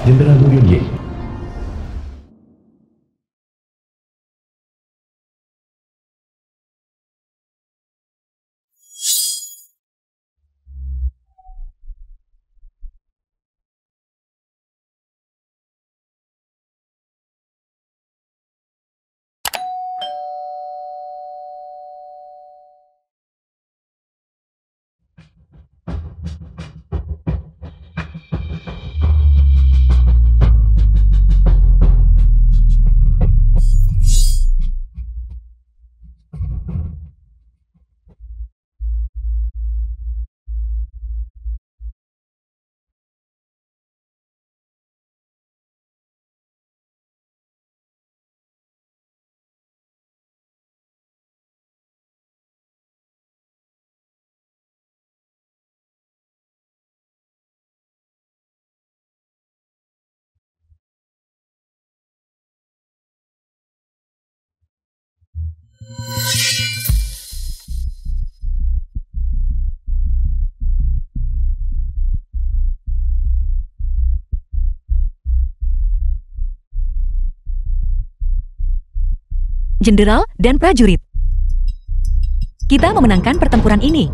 Jenderal Mu Yunye. Jenderal dan prajurit. Kita memenangkan pertempuran ini.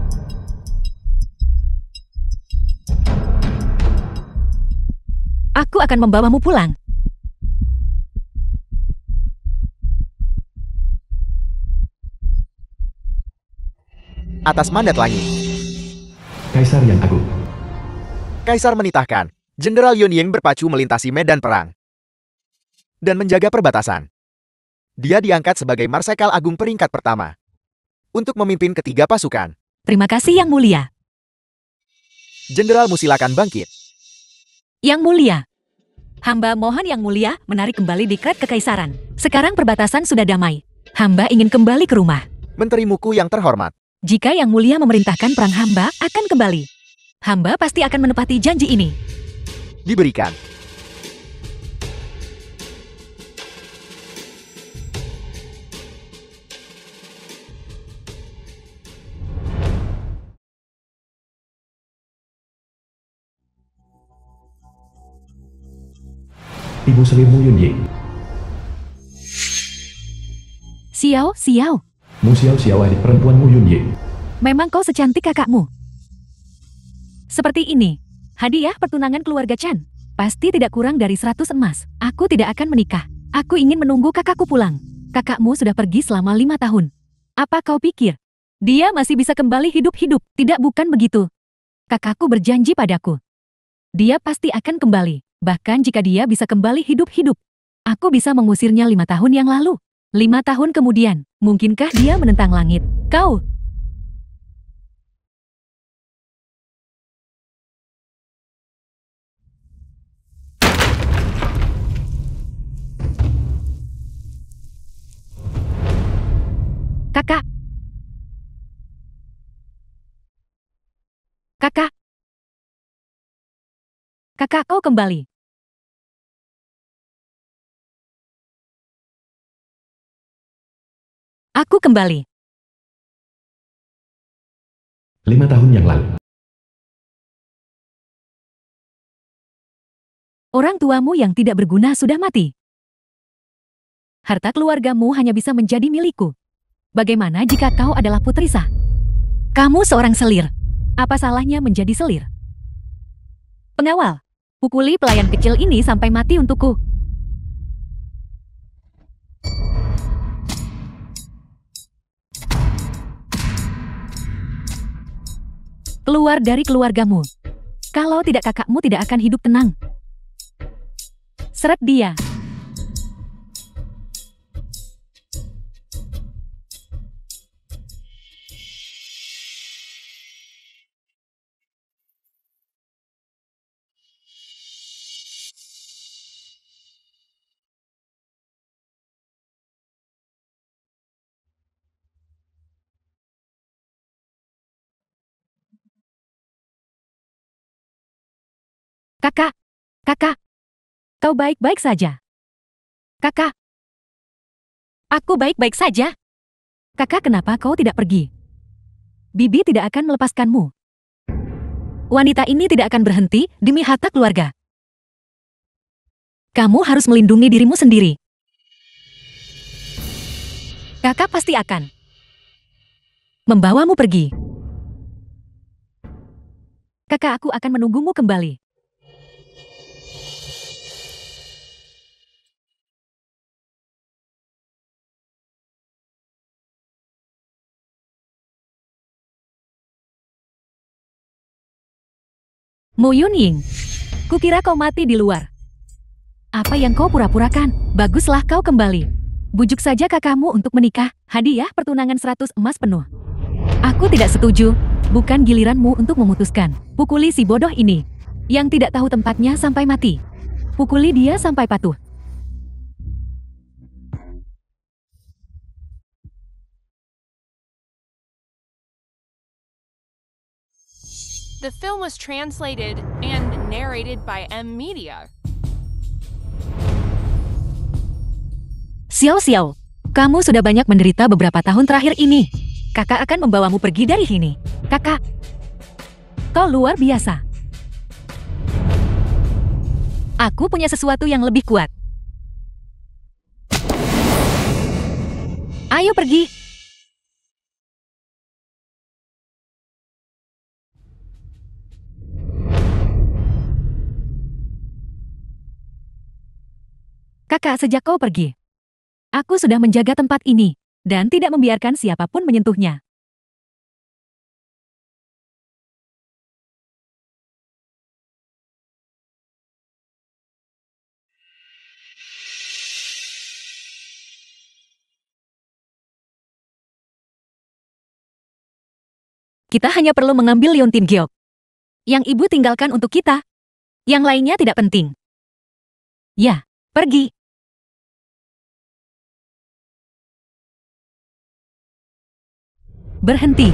Aku akan membawamu pulang. Atas mandat langit, Kaisar yang Agung. Kaisar menitahkan Jenderal Yunying berpacu melintasi medan perang dan menjaga perbatasan. Dia diangkat sebagai Marsekal Agung peringkat pertama untuk memimpin ketiga pasukan. Terima kasih, Yang Mulia. Jenderalmu silakan bangkit. Yang Mulia. Hamba mohon Yang Mulia menarik kembali dekret kekaisaran. Sekarang perbatasan sudah damai. Hamba ingin kembali ke rumah. Menteri Muku yang terhormat, Jika Yang Mulia memerintahkan perang, hamba akan kembali. Hamba pasti akan menepati janji ini. diberikan. Ibu Selir Mu Yunye. Xiao, Xiao. Mu Xiao Xiao adik perempuan Mu Yunye. Memang kau secantik kakakmu. Seperti ini. Hadiah pertunangan keluarga Chan. Pasti tidak kurang dari 100 emas. Aku tidak akan menikah. Aku ingin menunggu kakakku pulang. Kakakmu sudah pergi selama 5 tahun. Apa kau pikir? Dia masih bisa kembali hidup-hidup? Tidak, bukan begitu. Kakakku berjanji padaku. Dia pasti akan kembali. Bahkan jika dia bisa kembali hidup-hidup. Aku bisa mengusirnya 5 tahun yang lalu. 5 tahun kemudian, mungkinkah dia menentang langit? Kau! Kakak! Kakak! Kakak, kau kembali. Aku kembali. 5 tahun yang lalu. Orang tuamu yang tidak berguna sudah mati. Harta keluargamu hanya bisa menjadi milikku. Bagaimana jika kau adalah putri sah? Kamu seorang selir. Apa salahnya menjadi selir? Pengawal, pukuli pelayan kecil ini sampai mati untukku. Keluar dari keluargamu. Kalau tidak, kakakmu tidak akan hidup tenang. Seret dia. Kakak, kakak, kau baik-baik saja. Kakak, aku baik-baik saja. Kakak, kenapa kau tidak pergi? Bibi tidak akan melepaskanmu. Wanita ini tidak akan berhenti demi harta keluarga. Kamu harus melindungi dirimu sendiri. Kakak pasti akan membawamu pergi. Kakak aku akan menunggumu kembali. Mu Yunying, kukira kau mati di luar. Apa yang kau pura-purakan? Baguslah kau kembali. Bujuk saja kakakmu untuk menikah, hadiah pertunangan 100 emas penuh. Aku tidak setuju, bukan giliranmu untuk memutuskan. Pukuli si bodoh ini, yang tidak tahu tempatnya sampai mati. Pukuli dia sampai patuh. The film was translated and narrated by M Media. Xiao Xiao, kamu sudah banyak menderita beberapa tahun terakhir ini. Kakak akan membawamu pergi dari sini. Kakak, kau luar biasa. Aku punya sesuatu yang lebih kuat. Ayo pergi. Kakak, sejak kau pergi, aku sudah menjaga tempat ini, dan tidak membiarkan siapapun menyentuhnya. Kita hanya perlu mengambil Liontin Giok, yang ibu tinggalkan untuk kita. Yang lainnya tidak penting. Ya, pergi. Berhenti.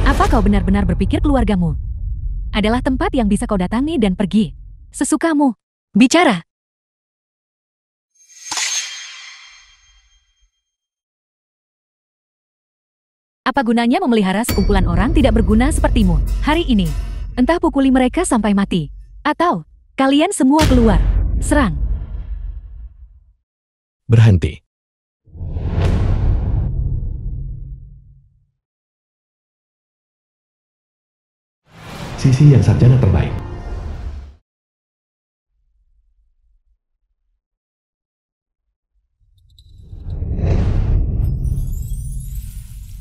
Apa kau benar-benar berpikir keluargamu adalah tempat yang bisa kau datangi dan pergi sesukamu? Bicara. Apa gunanya memelihara sekumpulan orang tidak berguna sepertimu hari ini? Entah pukuli mereka sampai mati, atau kalian semua keluar. Serang. Berhenti. Sisi yang sarjana terbaik.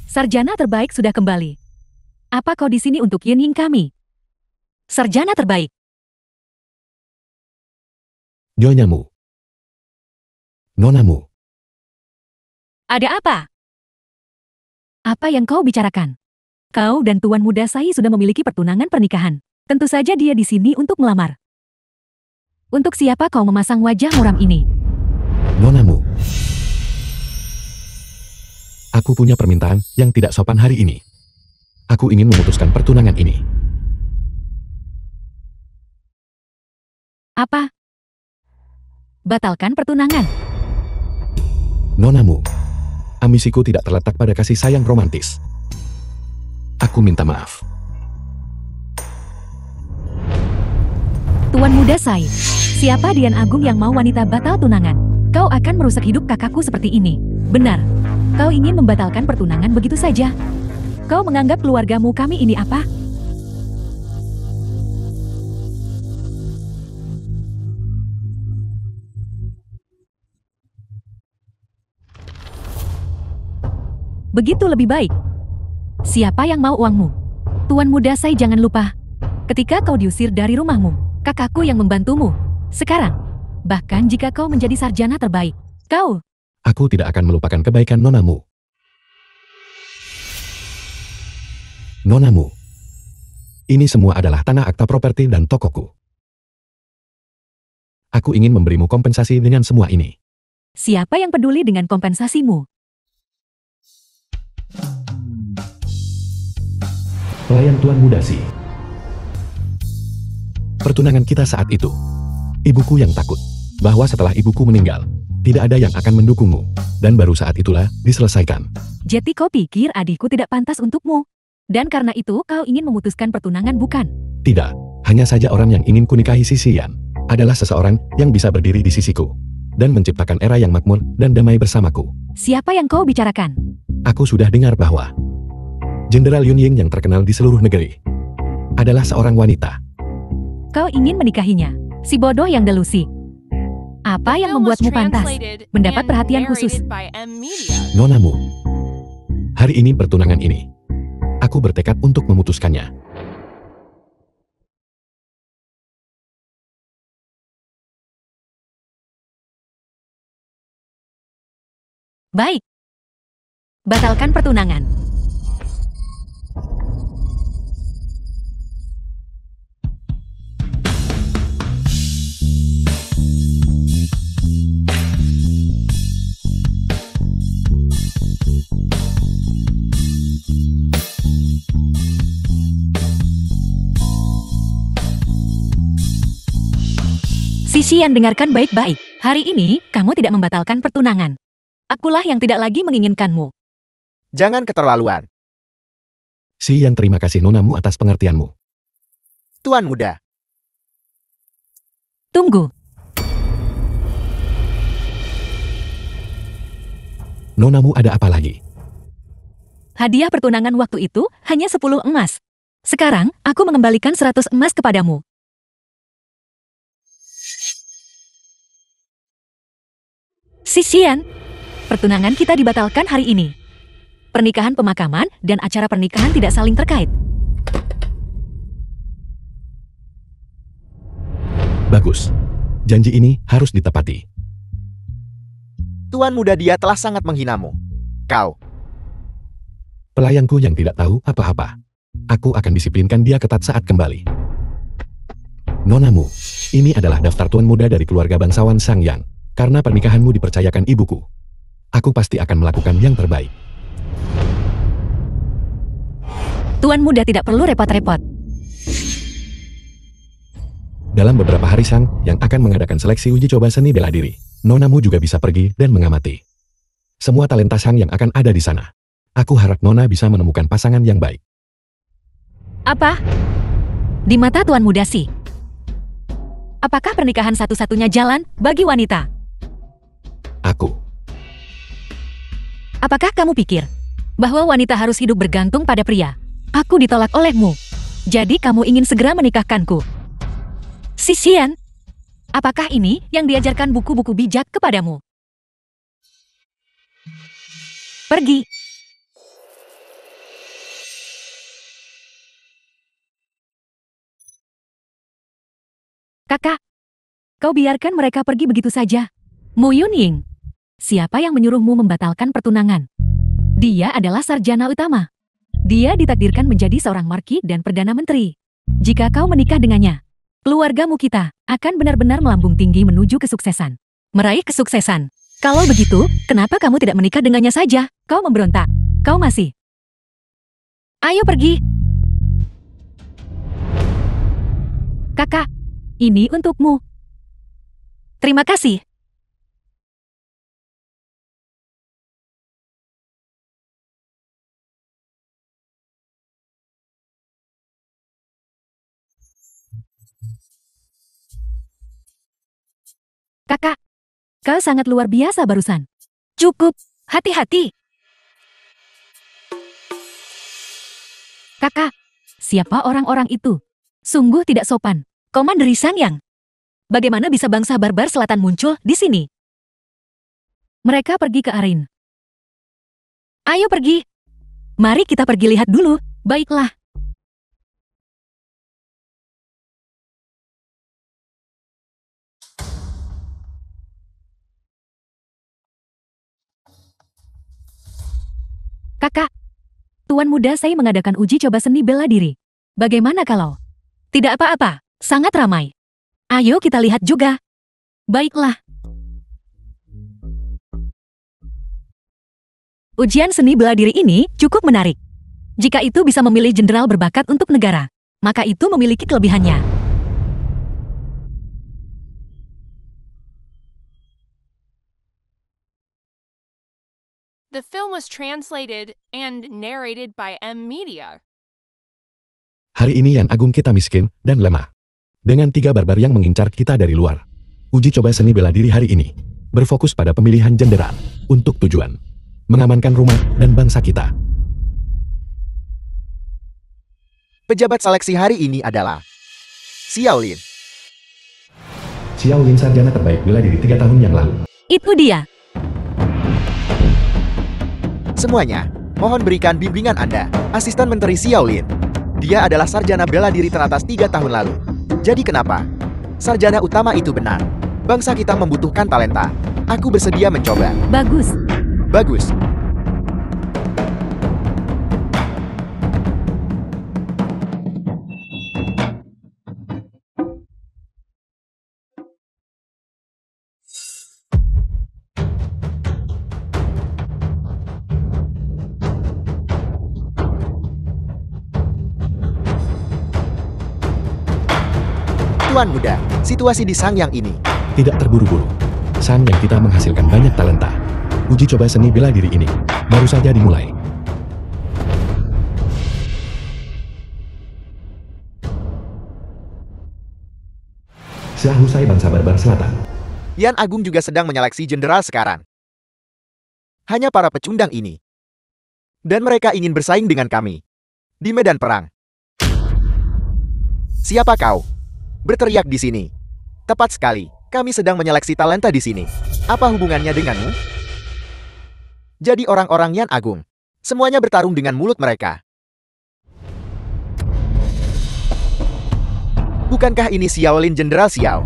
Sarjana terbaik sudah kembali. Apa kau di sini untuk Yunying kami? Sarjana terbaik. Nyonya-mu. Nonamu. Ada apa? Apa yang kau bicarakan? Kau dan Tuan Muda Sai sudah memiliki pertunangan pernikahan. Tentu saja dia di sini untuk melamar. Untuk siapa kau memasang wajah muram ini? Nonamu. Aku punya permintaan yang tidak sopan hari ini. Aku ingin memutuskan pertunangan ini. Apa? Batalkan pertunangan. Nonamu. Ambisiku tidak terletak pada kasih sayang romantis. Aku minta maaf. Tuan Muda Sai, siapa Dian Agung yang mau wanita batal tunangan? Kau akan merusak hidup kakakku seperti ini. Benar, kau ingin membatalkan pertunangan begitu saja? Kau menganggap keluargamu kami ini apa? Begitu lebih baik. Siapa yang mau uangmu? Tuan Muda Sai, jangan lupa. Ketika kau diusir dari rumahmu, kakakku yang membantumu. Sekarang, bahkan jika kau menjadi sarjana terbaik, kau... Aku tidak akan melupakan kebaikan nonamu. Nonamu. Ini semua adalah tanah akta properti dan tokoku. Aku ingin memberimu kompensasi dengan semua ini. Siapa yang peduli dengan kompensasimu? Pelayan Tuan Muda Si. Pertunangan kita saat itu. Ibuku yang takut bahwa setelah ibuku meninggal, tidak ada yang akan mendukungmu. Dan baru saat itulah diselesaikan. Jadi kau pikir adikku tidak pantas untukmu? Dan karena itu kau ingin memutuskan pertunangan, bukan? Tidak, hanya saja orang yang ingin kunikahi si Xian. adalah seseorang yang bisa berdiri di sisiku dan menciptakan era yang makmur dan damai bersamaku. Siapa yang kau bicarakan? Aku sudah dengar bahwa Jenderal Yun Ying yang terkenal di seluruh negeri adalah seorang wanita. Kau ingin menikahinya? Si bodoh yang delusi. Apa yang Film was membuatmu pantas translated mendapat and perhatian khusus? narrated by M Media. Nonamu. Hari ini pertunangan ini, aku bertekad untuk memutuskannya. Baik. Batalkan pertunangan. Sisian, dengarkan baik-baik. Hari ini, kamu tidak membatalkan pertunangan. Akulah yang tidak lagi menginginkanmu. Jangan keterlaluan. Xian, terima kasih Nonamu atas pengertianmu. Tuan muda, Tunggu. Nonamu ada apa lagi? Hadiah pertunangan waktu itu hanya 10 emas. Sekarang, aku mengembalikan 100 emas kepadamu. Sisian, pertunangan kita dibatalkan hari ini. Pernikahan pemakaman dan acara pernikahan tidak saling terkait. Bagus. Janji ini harus ditepati. tuan muda, dia telah sangat menghinamu. Kau, Pelayanku yang tidak tahu apa-apa. Aku akan disiplinkan dia ketat saat kembali. Nonamu, ini adalah daftar tuan muda dari keluarga bangsawan Sangyang. Karena pernikahanmu dipercayakan ibuku. Aku pasti akan melakukan yang terbaik. Tuan muda tidak perlu repot-repot. Dalam beberapa hari Sang yang akan mengadakan seleksi uji coba seni bela diri, Nonamu juga bisa pergi dan mengamati semua talenta Sang yang akan ada di sana. Aku harap Nona bisa menemukan pasangan yang baik. Apa? Di mata tuan muda sih. Apakah pernikahan satu-satunya jalan bagi wanita? Aku, Apakah kamu pikir bahwa wanita harus hidup bergantung pada pria? Aku ditolak olehmu. Jadi kamu ingin segera menikahkanku. Sisian, apakah ini yang diajarkan buku-buku bijak kepadamu? Pergi. Kakak, kau biarkan mereka pergi begitu saja. Mu Yunying, siapa yang menyuruhmu membatalkan pertunangan? Dia adalah sarjana utama. Dia ditakdirkan menjadi seorang marki dan perdana menteri. Jika kau menikah dengannya, keluargamu kita akan benar-benar melambung tinggi menuju kesuksesan. Meraih kesuksesan. Kalau begitu, kenapa kamu tidak menikah dengannya saja? Kau memberontak. Kau masih. Ayo pergi. Kakak, ini untukmu. Terima kasih. Kakak, kau sangat luar biasa barusan. Cukup, hati-hati. Kakak, siapa orang-orang itu? Sungguh tidak sopan. Komanderi Sangyang. Bagaimana bisa bangsa barbar selatan muncul di sini? Mereka pergi ke Arin. Ayo pergi. Mari kita pergi lihat dulu. Baiklah. Kakak, tuan muda saya mengadakan uji coba seni bela diri. Bagaimana kalau? Tidak apa-apa, sangat ramai. Ayo kita lihat juga. Baiklah. Ujian seni bela diri ini cukup menarik. Jika itu bisa memilih jenderal berbakat untuk negara, maka itu memiliki kelebihannya. The film was translated and narrated by M Media. Hari ini Yan Agung kita miskin dan lemah. Dengan 3 barbar yang mengincar kita dari luar. Uji coba seni bela diri hari ini berfokus pada pemilihan jenderal untuk tujuan mengamankan rumah dan bangsa kita. Pejabat seleksi hari ini adalah Xiao Lin. Xiao Lin sarjana terbaik bela diri 3 tahun yang lalu. Itu dia. Semuanya, mohon berikan bimbingan Anda, Asisten Menteri Xiao Lin. Dia adalah sarjana bela diri teratas 3 tahun lalu. Jadi kenapa? Sarjana utama itu benar. Bangsa kita membutuhkan talenta. Aku bersedia mencoba. Bagus. Bagus. Tuan muda, situasi di Sangyang ini. Tidak terburu-buru. Sangyang kita menghasilkan banyak talenta. Uji coba seni bela diri ini baru saja dimulai. Seusai bangsa barbar selatan. Yan Agung juga sedang menyeleksi jenderal sekarang. Hanya para pecundang ini. Dan mereka ingin bersaing dengan kami. Di medan perang. Siapa kau? Berteriak di sini. Tepat sekali, kami sedang menyeleksi talenta di sini. Apa hubungannya denganmu? Jadi orang-orang Yan Agung. Semuanya bertarung dengan mulut mereka. Bukankah ini Xiao Lin Jenderal Xiao?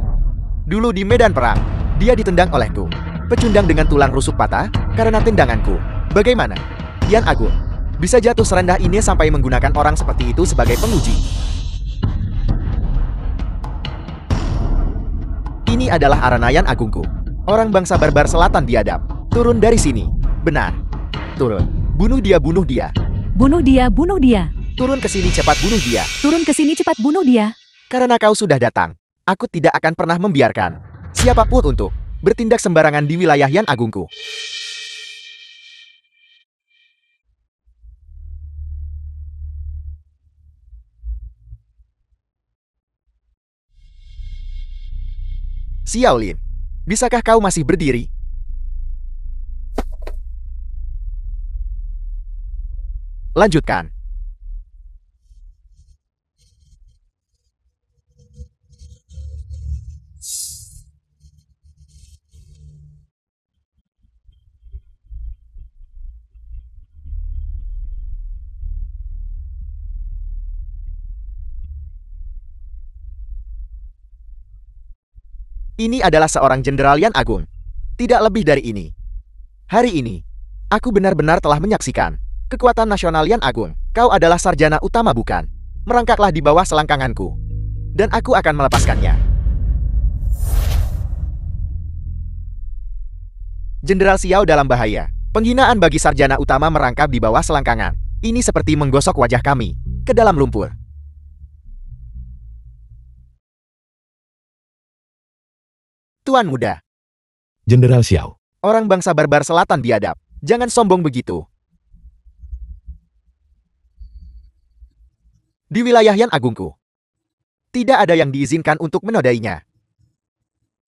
Dulu di medan perang, dia ditendang olehku. Pecundang dengan tulang rusuk patah karena tendanganku. Bagaimana? Yan Agung bisa jatuh serendah ini sampai menggunakan orang seperti itu sebagai penguji. Ini adalah arena Yan Agungku. Orang bangsa barbar selatan biadab. Turun dari sini. Benar. Turun. Bunuh dia, bunuh dia. Bunuh dia, bunuh dia. Turun ke sini cepat, bunuh dia. Turun ke sini cepat, bunuh dia. Karena kau sudah datang, aku tidak akan pernah membiarkan siapapun untuk bertindak sembarangan di wilayah Yan Agungku. Xiao Lin, bisakah kau masih berdiri? Lanjutkan. Ini adalah seorang jenderal Yan Agung. Tidak lebih dari ini. Hari ini, aku benar-benar telah menyaksikan kekuatan nasional Yan Agung. Kau adalah sarjana utama bukan? Merangkaklah di bawah selangkanganku. Dan aku akan melepaskannya. Jenderal Xiao dalam bahaya. Penghinaan bagi sarjana utama merangkap di bawah selangkangan. Ini seperti menggosok wajah kami ke dalam lumpur. Tuan muda. Jenderal Xiao. Orang bangsa barbar selatan biadab. Jangan sombong begitu. Di wilayah Yan Agungku, tidak ada yang diizinkan untuk menodainya.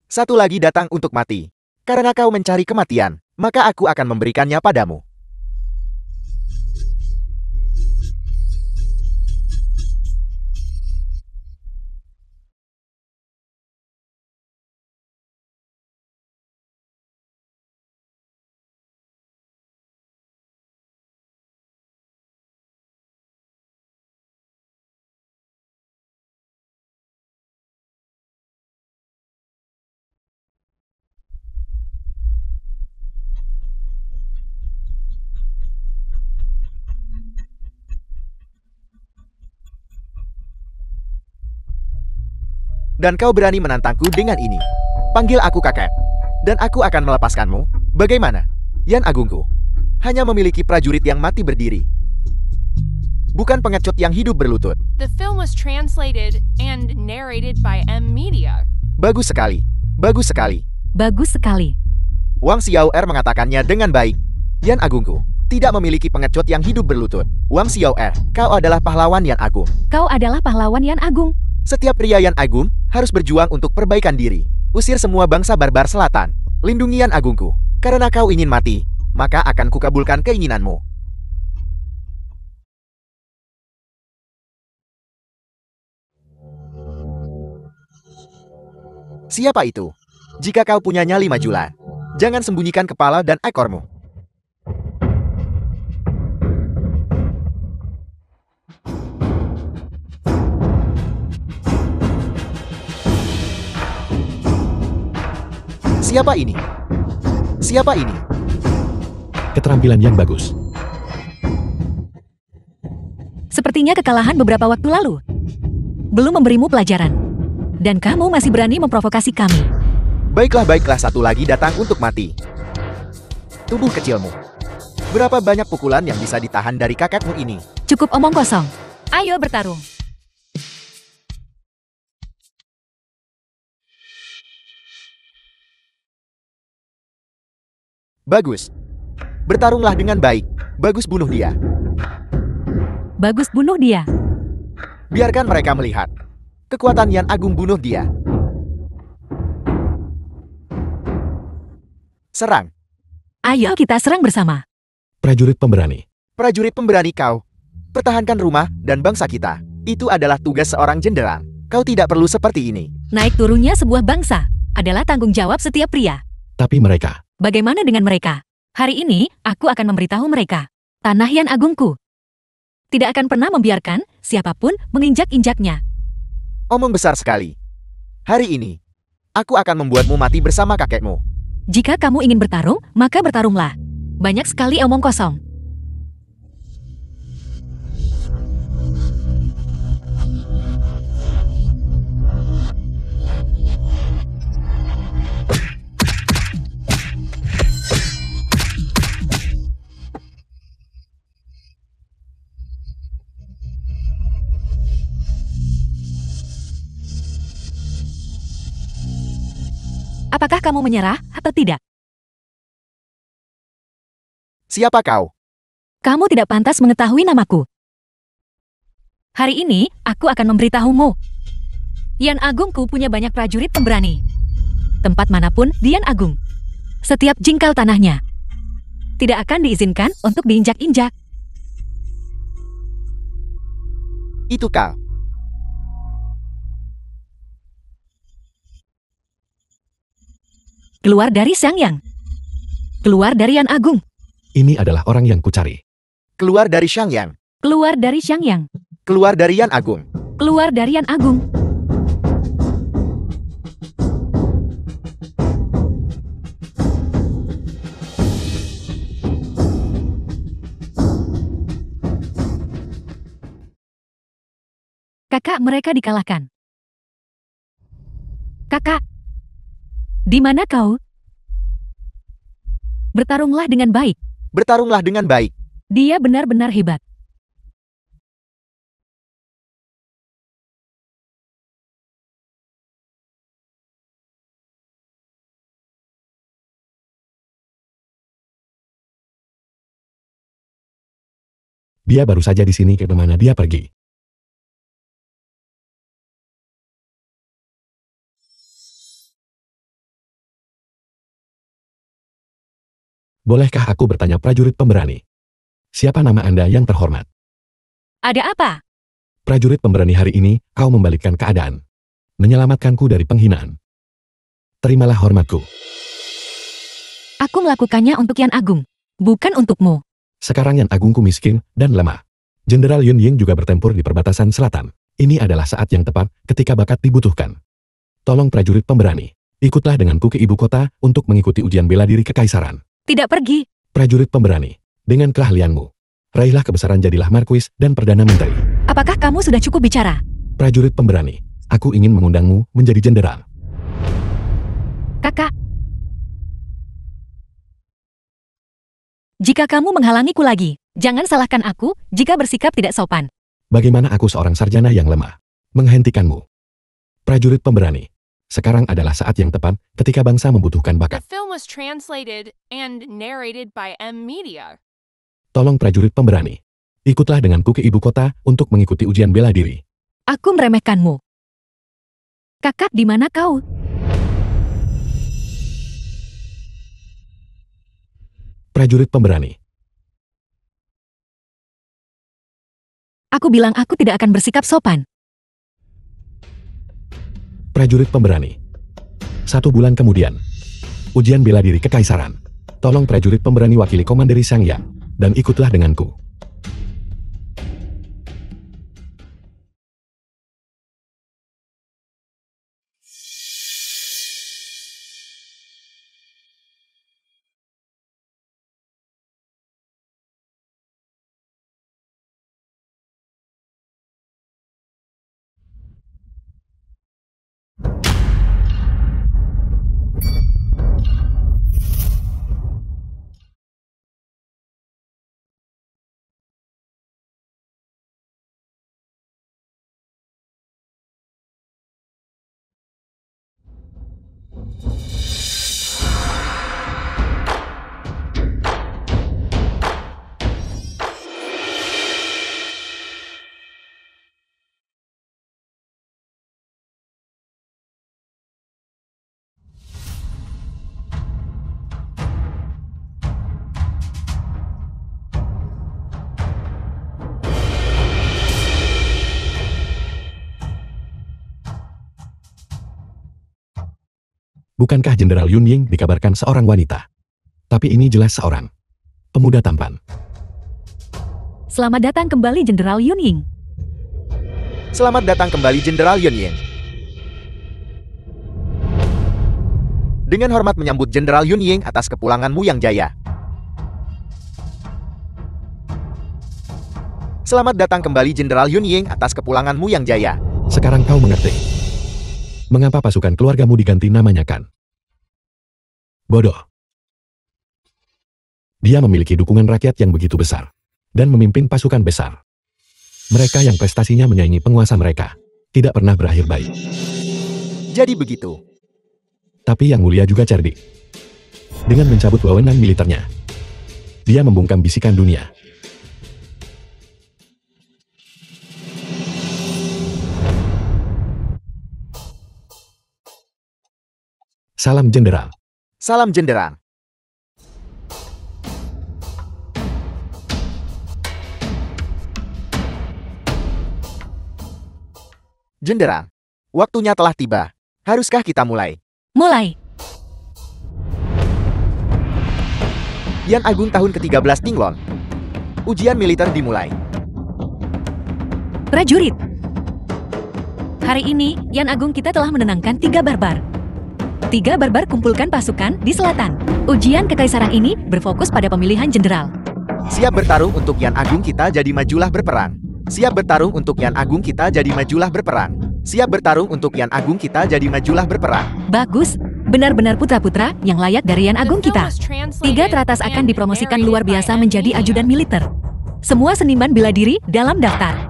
Satu lagi datang untuk mati. Karena kau mencari kematian, maka aku akan memberikannya padamu. Dan kau berani menantangku dengan ini. Panggil aku kakek. Dan aku akan melepaskanmu. Bagaimana? Yan Agungku hanya memiliki prajurit yang mati berdiri. Bukan pengecut yang hidup berlutut. The film was translated and narrated by M Media. Bagus sekali. Bagus sekali. Bagus sekali. Wang Xiaoer mengatakannya dengan baik. Yan Agungku tidak memiliki pengecut yang hidup berlutut. Wang Xiaoer, kau adalah pahlawan Yan Agung. Kau adalah pahlawan Yan Agung. Setiap pria Yan Agung harus berjuang untuk perbaikan diri. Usir semua bangsa barbar selatan. Lindungi Yan Agungku. Karena kau ingin mati, maka akan kukabulkan keinginanmu. Siapa itu? Jika kau punya nyali majulah, jangan sembunyikan kepala dan ekormu. Siapa ini? Siapa ini? Keterampilan yang bagus. Sepertinya kekalahan beberapa waktu lalu. Belum memberimu pelajaran. Dan kamu masih berani memprovokasi kami. Baiklah, satu lagi datang untuk mati. Tubuh kecilmu. Berapa banyak pukulan yang bisa ditahan dari kakakmu ini? Cukup omong kosong. Ayo bertarung. Bagus. Bertarunglah dengan baik. Bagus, bunuh dia. Bagus, bunuh dia. Biarkan mereka melihat. Kekuatan Yan Agung, bunuh dia. Serang. Ayo kita serang bersama. Prajurit pemberani. Prajurit pemberani kau. Pertahankan rumah dan bangsa kita. Itu adalah tugas seorang jenderal. Kau tidak perlu seperti ini. Naik turunnya sebuah bangsa adalah tanggung jawab setiap pria. Tapi mereka, Bagaimana dengan mereka? Hari ini, aku akan memberitahu mereka. Tanah Yan Agungku tidak akan pernah membiarkan siapapun menginjak-injaknya. Omong besar sekali. Hari ini, aku akan membuatmu mati bersama kakekmu. Jika kamu ingin bertarung, maka bertarunglah. Banyak sekali omong kosong. Apakah kamu menyerah atau tidak? Siapa kau? Kamu tidak pantas mengetahui namaku. Hari ini, aku akan memberitahumu. Yan Agungku punya banyak prajurit pemberani. Tempat manapun Yan Agung, setiap jingkal tanahnya tidak akan diizinkan untuk diinjak-injak. Itu kau. Keluar dari Xiangyang. Keluar dari Yan Agung. ini adalah orang yang kucari. Keluar dari Xiangyang. Keluar dari Xiangyang. Keluar dari Yan Agung. Keluar dari Yan Agung. Kakak mereka dikalahkan. Kakak, di mana kau? Bertarunglah dengan baik. Bertarunglah dengan baik. Dia benar-benar hebat. Dia baru saja di sini, ke mana dia pergi? Bolehkah aku bertanya, prajurit pemberani? Siapa nama Anda yang terhormat? Ada apa? Prajurit pemberani, hari ini kau membalikkan keadaan. Menyelamatkanku dari penghinaan. Terimalah hormatku. Aku melakukannya untuk Yan Agung, bukan untukmu. Sekarang Yan Agungku miskin dan lemah. Jenderal Yun Ying juga bertempur di perbatasan selatan. Ini adalah saat yang tepat ketika bakat dibutuhkan. Tolong prajurit pemberani, ikutlah denganku ke ibu kota untuk mengikuti ujian bela diri kekaisaran. Tidak pergi. Prajurit pemberani, dengan keahlianmu, raihlah kebesaran, jadilah markuis dan perdana menteri. Apakah kamu sudah cukup bicara? Prajurit pemberani, aku ingin mengundangmu menjadi jenderal. Kakak. Jika kamu menghalangiku lagi, jangan salahkan aku jika bersikap tidak sopan. Bagaimana aku seorang sarjana yang lemah menghentikanmu? Prajurit pemberani, sekarang adalah saat yang tepat ketika bangsa membutuhkan The bakat. film was translated and narrated by M Media. Tolong prajurit pemberani, ikutlah denganku ke ibu kota untuk mengikuti ujian bela diri. Aku meremehkanmu. Kakak, di mana kau? Prajurit pemberani. Aku bilang aku tidak akan bersikap sopan. Prajurit pemberani. 1 bulan kemudian. Ujian bela diri kekaisaran. Tolong prajurit pemberani wakili Komanderi Sangyang, dan ikutlah denganku. Bukankah Jenderal Yun Ying dikabarkan seorang wanita? Tapi ini jelas seorang pemuda tampan. Selamat datang kembali Jenderal Yun Ying. Selamat datang kembali Jenderal Yun Ying. Dengan hormat menyambut Jenderal Yun Ying atas kepulanganmu yang jaya. Selamat datang kembali Jenderal Yun Ying atas kepulanganmu yang jaya. Sekarang kau mengerti mengapa pasukan keluargamu diganti namanya, kan? Bodoh. Dia memiliki dukungan rakyat yang begitu besar, dan memimpin pasukan besar. Mereka yang prestasinya menyaingi penguasa mereka, tidak pernah berakhir baik. Jadi begitu. Tapi yang mulia juga cerdik. Dengan mencabut wewenang militernya, dia membungkam bisikan dunia. Salam Jenderal. Salam Jenderal. Jenderal, waktunya telah tiba. Haruskah kita mulai? Mulai. Yan Agung tahun ke-13 Tinglon. Ujian militer dimulai. Prajurit. Hari ini, Yan Agung kita telah menenangkan 3 barbar. 3 barbar kumpulkan pasukan di selatan. Ujian kekaisaran ini berfokus pada pemilihan jenderal. Siap bertarung untuk Yan Agung kita jadi majulah berperang. Siap bertarung untuk Yan Agung kita jadi majulah berperang. Siap bertarung untuk Yan Agung kita jadi majulah berperang. Bagus, benar-benar putra-putra yang layak dari Yan Agung kita. 3 teratas akan dipromosikan luar biasa menjadi ajudan militer. Semua seniman bela diri dalam daftar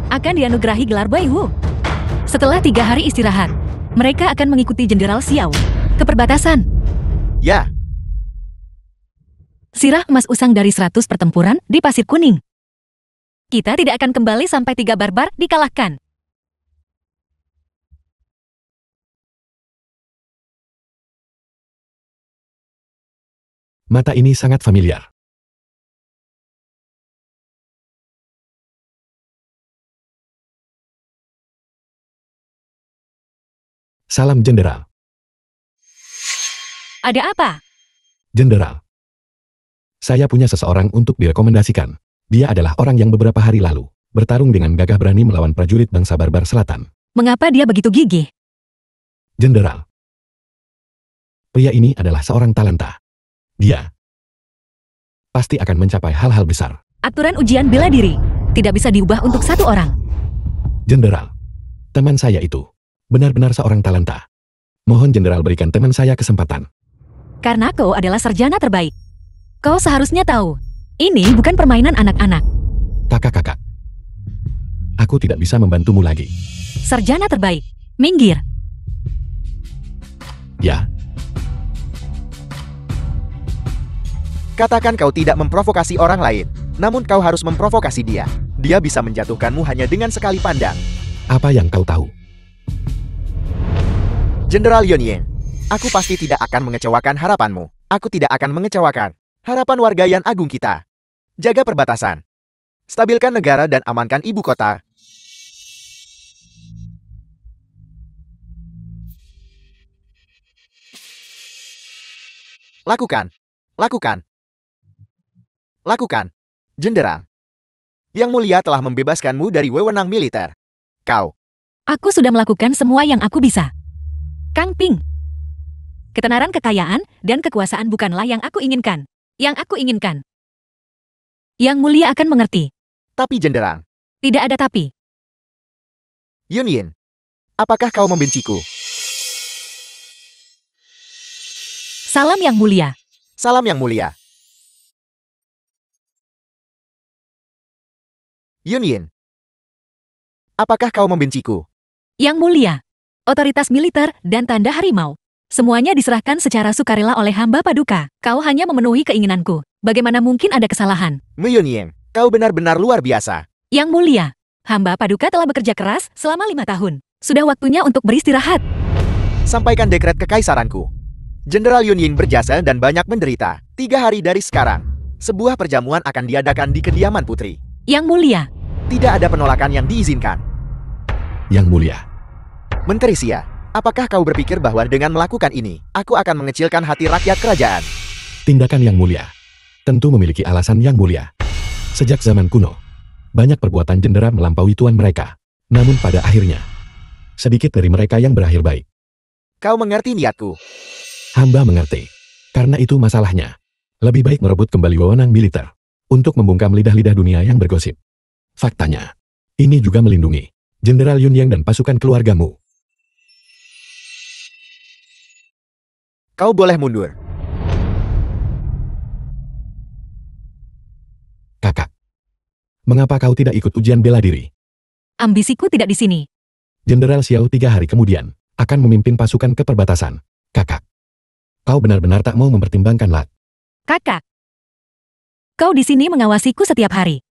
akan dianugerahi gelar Baiwu. Setelah 3 hari istirahat, mereka akan mengikuti Jenderal Xiao ke perbatasan. Ya. Sirah emas usang dari 100 pertempuran di Pasir Kuning. Kita tidak akan kembali sampai 3 barbar dikalahkan. Mata ini sangat familiar. Salam Jenderal. Ada apa? Jenderal. Saya punya seseorang untuk direkomendasikan. Dia adalah orang yang beberapa hari lalu bertarung dengan gagah berani melawan prajurit bangsa barbar selatan. Mengapa dia begitu gigih? Jenderal. Pria ini adalah seorang talenta. Dia pasti akan mencapai hal-hal besar. Aturan ujian bela diri tidak bisa diubah untuk 1 orang. Jenderal, teman saya itu benar-benar seorang talenta. Mohon Jenderal berikan teman saya kesempatan. Karena kau adalah sarjana terbaik. Kau seharusnya tahu, ini bukan permainan anak-anak. Kakak-kakak, aku tidak bisa membantumu lagi. Sarjana terbaik, minggir. Ya, Katakan kau tidak memprovokasi orang lain, namun kau harus memprovokasi dia. Dia bisa menjatuhkanmu hanya dengan sekali pandang. apa yang kau tahu? Jenderal Yunying, aku pasti tidak akan mengecewakan harapanmu. Aku tidak akan mengecewakan harapan warga Yan Agung kita. Jaga perbatasan. Stabilkan negara dan amankan ibu kota. Lakukan. Lakukan. Lakukan. Jenderal. Yang Mulia telah membebaskanmu dari wewenang militer. Kau. Aku sudah melakukan semua yang aku bisa. Kang Ping. Ketenaran kekayaan dan kekuasaan bukanlah yang aku inginkan. Yang aku inginkan. Yang Mulia akan mengerti. Tapi Jenderal. Tidak ada tapi. Yunyin. Apakah kau membenciku? Salam Yang Mulia. Salam Yang Mulia. Yunyin. Apakah kau membenciku? Yang Mulia. Otoritas militer dan tanda harimau. Semuanya diserahkan secara sukarela oleh hamba paduka. Kau hanya memenuhi keinginanku. Bagaimana mungkin ada kesalahan? Yunyin, kau benar-benar luar biasa. Yang Mulia. Hamba paduka telah bekerja keras selama 5 tahun. Sudah waktunya untuk beristirahat. Sampaikan dekret kekaisaranku. Jenderal Yunying berjasa dan banyak menderita. 3 hari dari sekarang, sebuah perjamuan akan diadakan di kediaman putri. Yang Mulia. Tidak ada penolakan yang diizinkan. Yang Mulia. Menteri Xia, apakah kau berpikir bahwa dengan melakukan ini, aku akan mengecilkan hati rakyat kerajaan? Tindakan Yang Mulia tentu memiliki alasan Yang Mulia. Sejak zaman kuno, banyak perbuatan jendera melampaui tuan mereka. Namun pada akhirnya, sedikit dari mereka yang berakhir baik. Kau mengerti niatku. Hamba mengerti. Karena itu masalahnya. Lebih baik merebut kembali wewenang militer untuk membungkam lidah-lidah dunia yang bergosip. Faktanya, ini juga melindungi Jenderal Yunying dan pasukan keluargamu. Kau boleh mundur. Kakak, mengapa kau tidak ikut ujian bela diri? Ambisiku tidak di sini. Jenderal Xiao 3 hari kemudian akan memimpin pasukan ke perbatasan. Kakak, kau benar-benar tak mau mempertimbangkan Lat. Kakak. Kau di sini mengawasiku setiap hari.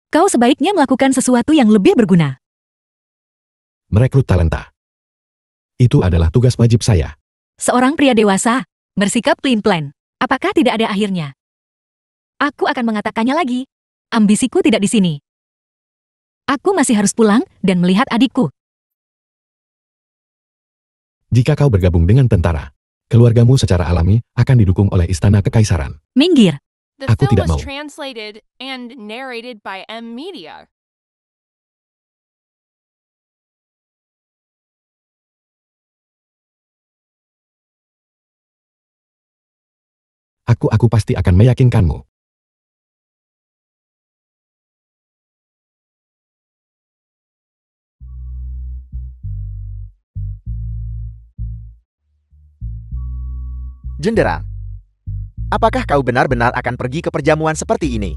Kau sebaiknya melakukan sesuatu yang lebih berguna. Merekrut talenta. Itu adalah tugas wajib saya. Seorang pria dewasa, bersikap pelin-pelan. Apakah tidak ada akhirnya? Aku akan mengatakannya lagi. Ambisiku tidak di sini. Aku masih harus pulang dan melihat adikku. Jika kau bergabung dengan tentara, keluargamu secara alami akan didukung oleh istana kekaisaran. Minggir. The Aku film tidak was mau. translated and narrated by M Media. Aku pasti akan meyakinkanmu. Jenderal. Apakah kau benar-benar akan pergi ke perjamuan seperti ini?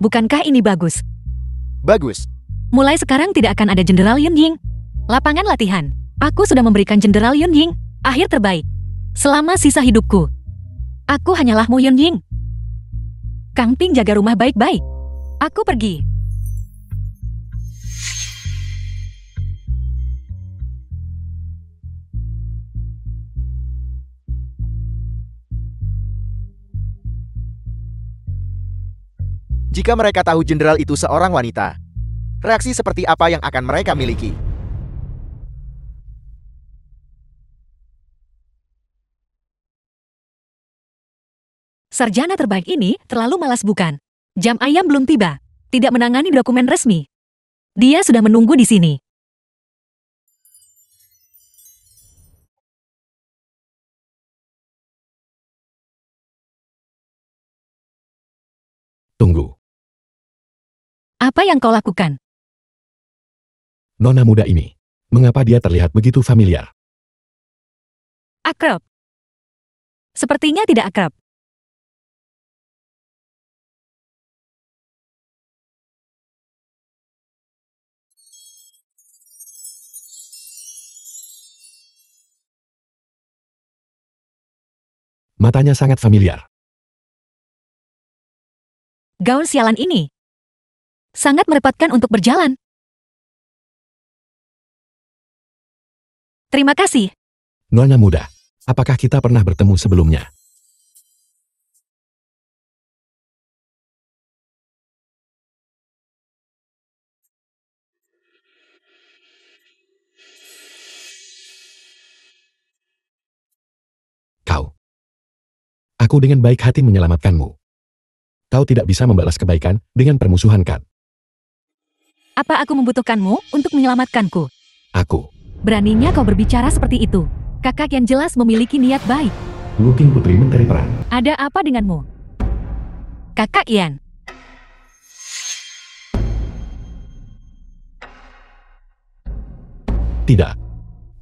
Bukankah ini bagus? Bagus. Mulai sekarang tidak akan ada Jenderal Yunying. Lapangan latihan. Aku sudah memberikan Jenderal Yunying akhir terbaik. Selama sisa hidupku. Aku hanyalah Mu Yunying. Kang Ping jaga rumah baik-baik. Aku pergi. Jika mereka tahu jenderal itu seorang wanita, reaksi seperti apa yang akan mereka miliki? Sarjana terbaik ini terlalu malas bukan? Jam ayam belum tiba. Tidak menangani dokumen resmi. Dia sudah menunggu di sini. Tunggu. Apa yang kau lakukan? Nona muda ini. Mengapa dia terlihat begitu familiar? Akrab. Sepertinya tidak akrab. Matanya sangat familiar. Gaun sialan ini sangat merepotkan untuk berjalan. Terima kasih. Nona muda, apakah kita pernah bertemu sebelumnya? Kau. Aku dengan baik hati menyelamatkanmu. Kau tidak bisa membalas kebaikan dengan permusuhan, Kat. Apa aku membutuhkanmu untuk menyelamatkanku? Aku. Beraninya kau berbicara seperti itu. Kakak yang jelas memiliki niat baik. Looking Putri Menteri Perang. Ada apa denganmu? Kakak Yan. Tidak.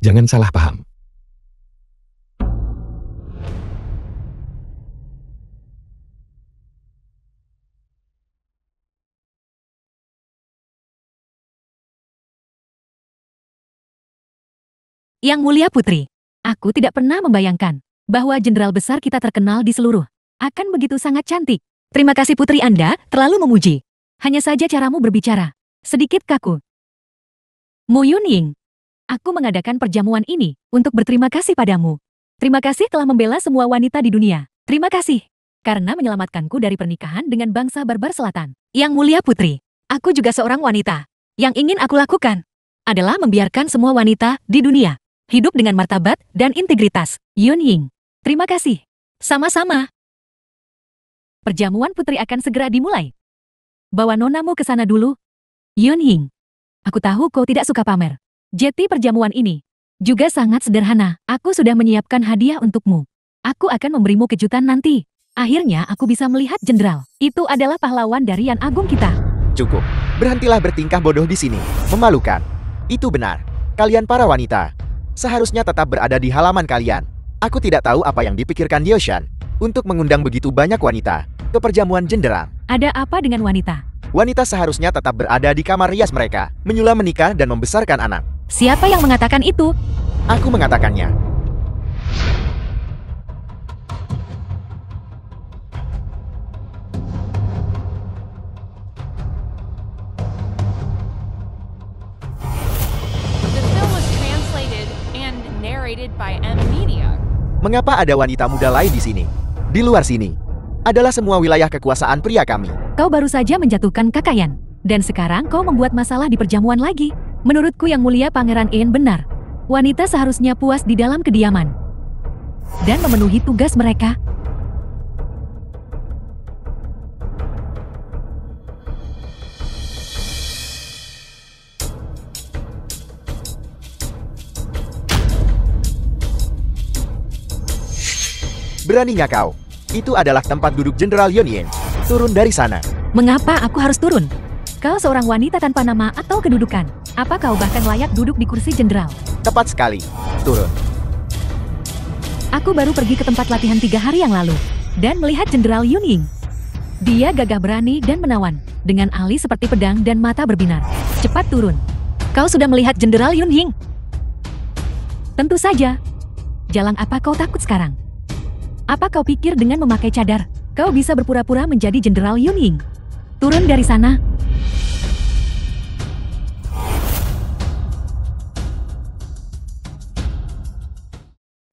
Jangan salah paham. Yang Mulia Putri, aku tidak pernah membayangkan bahwa jenderal besar kita terkenal di seluruh akan begitu sangat cantik. Terima kasih Putri Anda terlalu memuji. Hanya saja caramu berbicara sedikit kaku. Mu Yunying, aku mengadakan perjamuan ini untuk berterima kasih padamu. Terima kasih telah membela semua wanita di dunia. Terima kasih karena menyelamatkanku dari pernikahan dengan bangsa barbar selatan. Yang Mulia Putri, aku juga seorang wanita. Yang ingin aku lakukan adalah membiarkan semua wanita di dunia hidup dengan martabat dan integritas. Yunying, terima kasih. Sama-sama. Perjamuan putri akan segera dimulai. Bawa nonamu ke sana dulu. Yunying, aku tahu kau tidak suka pamer. Jeti perjamuan ini juga sangat sederhana. Aku sudah menyiapkan hadiah untukmu. Aku akan memberimu kejutan nanti. Akhirnya aku bisa melihat jenderal. Itu adalah pahlawan dari Yan Agung kita. Cukup. Berhentilah bertingkah bodoh di sini. Memalukan. Itu benar. Kalian para wanita seharusnya tetap berada di halaman kalian. Aku tidak tahu apa yang dipikirkan Liu-shan untuk mengundang begitu banyak wanita ke perjamuan jenderal. Ada apa dengan wanita? Wanita seharusnya tetap berada di kamar rias mereka, menyulam menikah dan membesarkan anak. Siapa yang mengatakan itu? Aku mengatakannya. The film was translated and narrated by M-Media. Mengapa ada wanita muda lain di sini? Di luar sini adalah semua wilayah kekuasaan pria kami. Kau baru saja menjatuhkan Kakayan. Dan sekarang kau membuat masalah di perjamuan lagi. Menurutku yang mulia Pangeran En benar. Wanita seharusnya puas di dalam kediaman. Dan memenuhi tugas mereka. Beraninya kau? Itu adalah tempat duduk Jenderal Yunying. Turun dari sana. Mengapa aku harus turun? Kau seorang wanita tanpa nama atau kedudukan. Apa kau bahkan layak duduk di kursi jenderal? Tepat sekali. Turun. Aku baru pergi ke tempat latihan 3 hari yang lalu. Dan melihat Jenderal Yunying. Dia gagah berani dan menawan. Dengan alis seperti pedang dan mata berbinar. Cepat turun. Kau sudah melihat Jenderal Yunying? Tentu saja. Jalang apa kau takut sekarang? Apa kau pikir dengan memakai cadar, kau bisa berpura-pura menjadi Jenderal Yunying? Turun dari sana.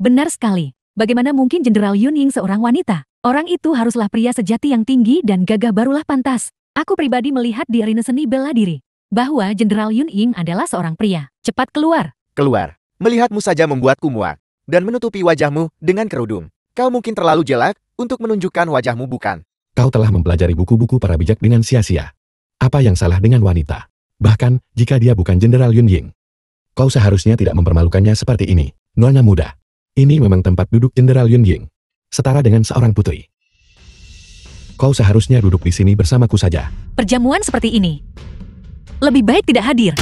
Benar sekali. Bagaimana mungkin Jenderal Yunying seorang wanita? Orang itu haruslah pria sejati yang tinggi dan gagah barulah pantas. Aku pribadi melihat di arena seni bela diri bahwa Jenderal Yunying adalah seorang pria. Cepat keluar. Keluar. Melihatmu saja membuatku muak. Dan menutupi wajahmu dengan kerudung. Kau mungkin terlalu jelek untuk menunjukkan wajahmu, bukan? Kau telah mempelajari buku-buku para bijak dengan sia-sia. Apa yang salah dengan wanita? Bahkan, jika dia bukan Jenderal Yunying. Kau seharusnya tidak mempermalukannya seperti ini. Nona muda. Ini memang tempat duduk Jenderal Yunying. Setara dengan seorang putri. Kau seharusnya duduk di sini bersamaku saja. Perjamuan seperti ini lebih baik tidak hadir.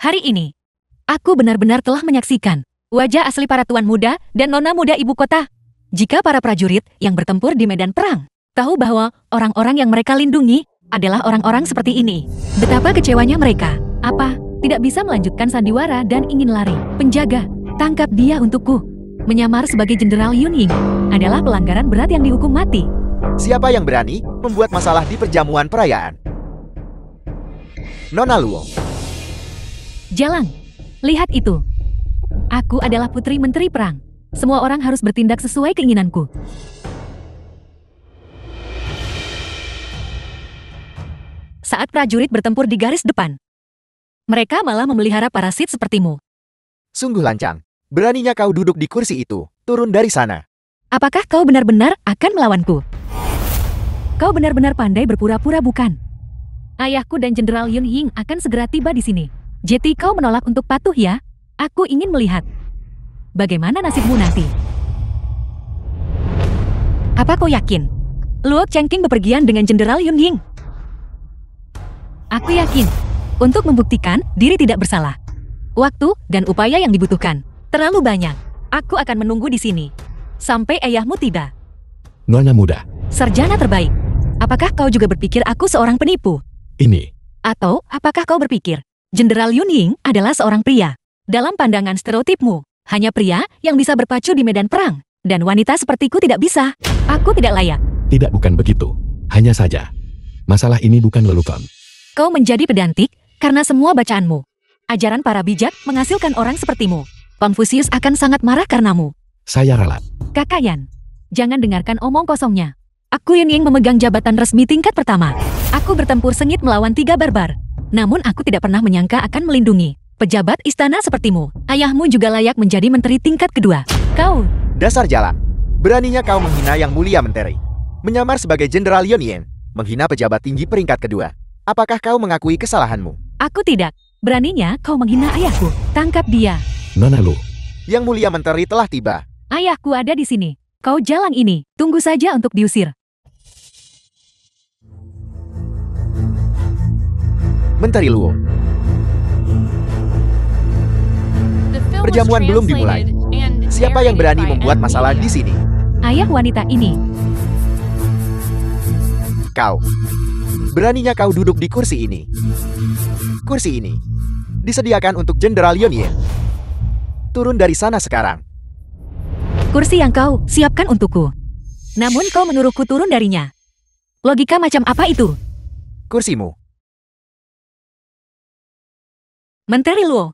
Hari ini, aku benar-benar telah menyaksikan wajah asli para tuan muda dan nona muda ibu kota. Jika para prajurit yang bertempur di medan perang tahu bahwa orang-orang yang mereka lindungi adalah orang-orang seperti ini, betapa kecewanya mereka. Apa, tidak bisa melanjutkan sandiwara dan ingin lari. Penjaga, tangkap dia untukku. Menyamar sebagai Jenderal Yun Ying adalah pelanggaran berat yang dihukum mati. Siapa yang berani membuat masalah di perjamuan perayaan? Nona Luo. Jalang, lihat itu. Aku adalah putri menteri perang. Semua orang harus bertindak sesuai keinginanku. Saat prajurit bertempur di garis depan, mereka malah memelihara parasit sepertimu. Sungguh lancang. Beraninya kau duduk di kursi itu. Turun dari sana. Apakah kau benar-benar akan melawanku? Kau benar-benar pandai berpura-pura bukan? Ayahku dan Jenderal Yun Ying akan segera tiba di sini. Jadi kau menolak untuk patuh ya? Aku ingin melihat. Bagaimana nasibmu nanti? Apa kau yakin? Luo Chengqing bepergian dengan Jenderal Yun Ying? Aku yakin. Untuk membuktikan diri tidak bersalah. Waktu dan upaya yang dibutuhkan terlalu banyak. Aku akan menunggu di sini sampai ayahmu tiba. Nona muda, Sarjana terbaik. Apakah kau juga berpikir aku seorang penipu? ini. Atau apakah kau berpikir Jenderal Yun Ying adalah seorang pria? Dalam pandangan stereotipmu, hanya pria yang bisa berpacu di medan perang, dan wanita sepertiku tidak bisa. Aku tidak layak. Tidak, bukan begitu. Hanya saja, masalah ini bukan lelucon. Kau menjadi pedantik karena semua bacaanmu. Ajaran para bijak menghasilkan orang sepertimu. Konfusius akan sangat marah karenamu. Saya ralat. Kakak Yan, jangan dengarkan omong kosongnya. Aku Yun Ying memegang jabatan resmi tingkat pertama. Aku bertempur sengit melawan 3 barbar. Namun aku tidak pernah menyangka akan melindungi pejabat istana sepertimu. Ayahmu juga layak menjadi menteri tingkat kedua. Kau, Dasar jalan. Beraninya kau menghina yang mulia menteri. Menyamar sebagai Jenderal Yun Ying. Menghina pejabat tinggi peringkat kedua. Apakah kau mengakui kesalahanmu? aku tidak. Beraninya kau menghina ayahku. Tangkap dia. Nona Lu, Yang mulia menteri telah tiba. Ayahku ada di sini. Kau jalang ini. Tunggu saja untuk diusir. Menteri Luo. The film was Perjamuan belum dimulai. translated and Siapa yang berani narrated by membuat M. masalah di Media. sini? Ayah wanita ini. Kau. Beraninya kau duduk di kursi ini. Kursi ini disediakan untuk Jenderal Yun Ying. Turun dari sana sekarang. Kursi yang kau siapkan untukku. Namun kau menyuruhku turun darinya. Logika macam apa itu? Kursimu. Menteri Luo.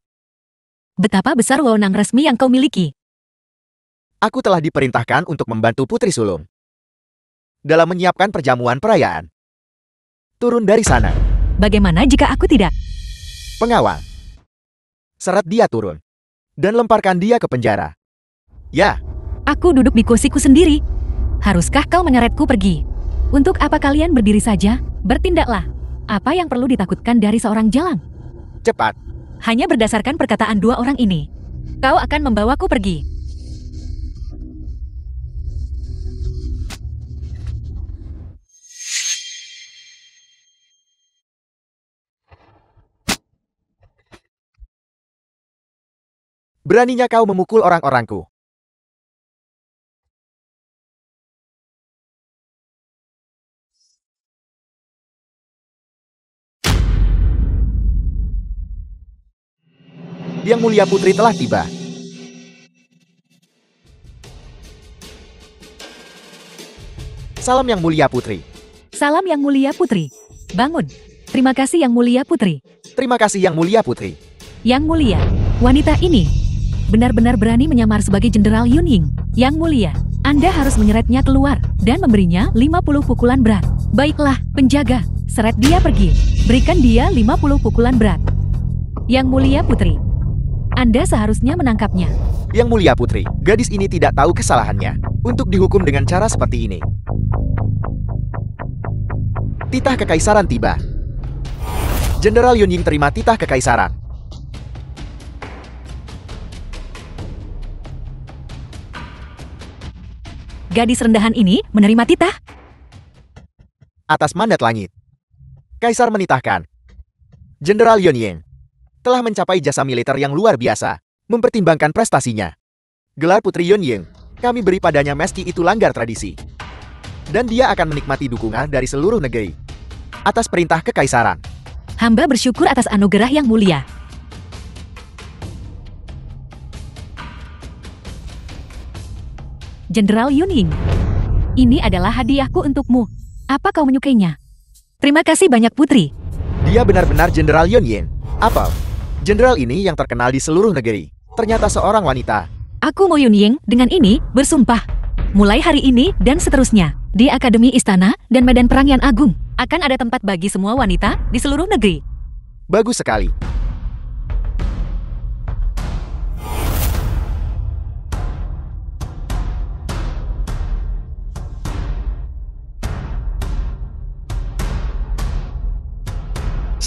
Betapa besar wewenang resmi yang kau miliki. Aku telah diperintahkan untuk membantu Putri Sulung dalam menyiapkan perjamuan perayaan. Turun dari sana. Bagaimana jika aku tidak? Pengawal. Seret dia turun. Dan lemparkan dia ke penjara. Ya, Aku duduk di kursiku sendiri. Haruskah kau menyeretku pergi? Untuk apa kalian berdiri saja? Bertindaklah. Apa yang perlu ditakutkan dari seorang jalang? cepat. Hanya berdasarkan perkataan 2 orang ini, kau akan membawaku pergi. Beraninya kau memukul orang-orangku. Yang Mulia Putri telah tiba. Salam Yang Mulia Putri. Salam Yang Mulia Putri. Bangun. Terima kasih Yang Mulia Putri. Terima kasih Yang Mulia Putri. Yang Mulia, wanita ini benar-benar berani menyamar sebagai Jenderal Yun Ying. Yang Mulia, Anda harus menyeretnya keluar dan memberinya 50 pukulan berat. Baiklah, penjaga, seret dia pergi. Berikan dia 50 pukulan berat. Yang Mulia Putri, Anda seharusnya menangkapnya. Yang Mulia Putri, gadis ini tidak tahu kesalahannya untuk dihukum dengan cara seperti ini. Titah kekaisaran tiba. Jenderal Yun Ying terima titah kekaisaran. Gadis rendahan ini menerima titah. Atas mandat langit, Kaisar menitahkan Jenderal Yun Ying telah mencapai jasa militer yang luar biasa, mempertimbangkan prestasinya. Gelar Putri Yun Ying kami beri padanya meski itu langgar tradisi. Dan dia akan menikmati dukungan dari seluruh negeri. Atas perintah kekaisaran. Hamba bersyukur atas anugerah yang mulia. Jenderal Yunying. Ini adalah hadiahku untukmu. Apa kau menyukainya? Terima kasih banyak putri. Dia benar-benar Jenderal Yunying. Apa? Jenderal ini yang terkenal di seluruh negeri. Ternyata seorang wanita. Aku Mo Yunying dengan ini bersumpah. Mulai hari ini dan seterusnya, di Akademi Istana dan Medan Perang Yan Agung, akan ada tempat bagi semua wanita di seluruh negeri. Bagus sekali.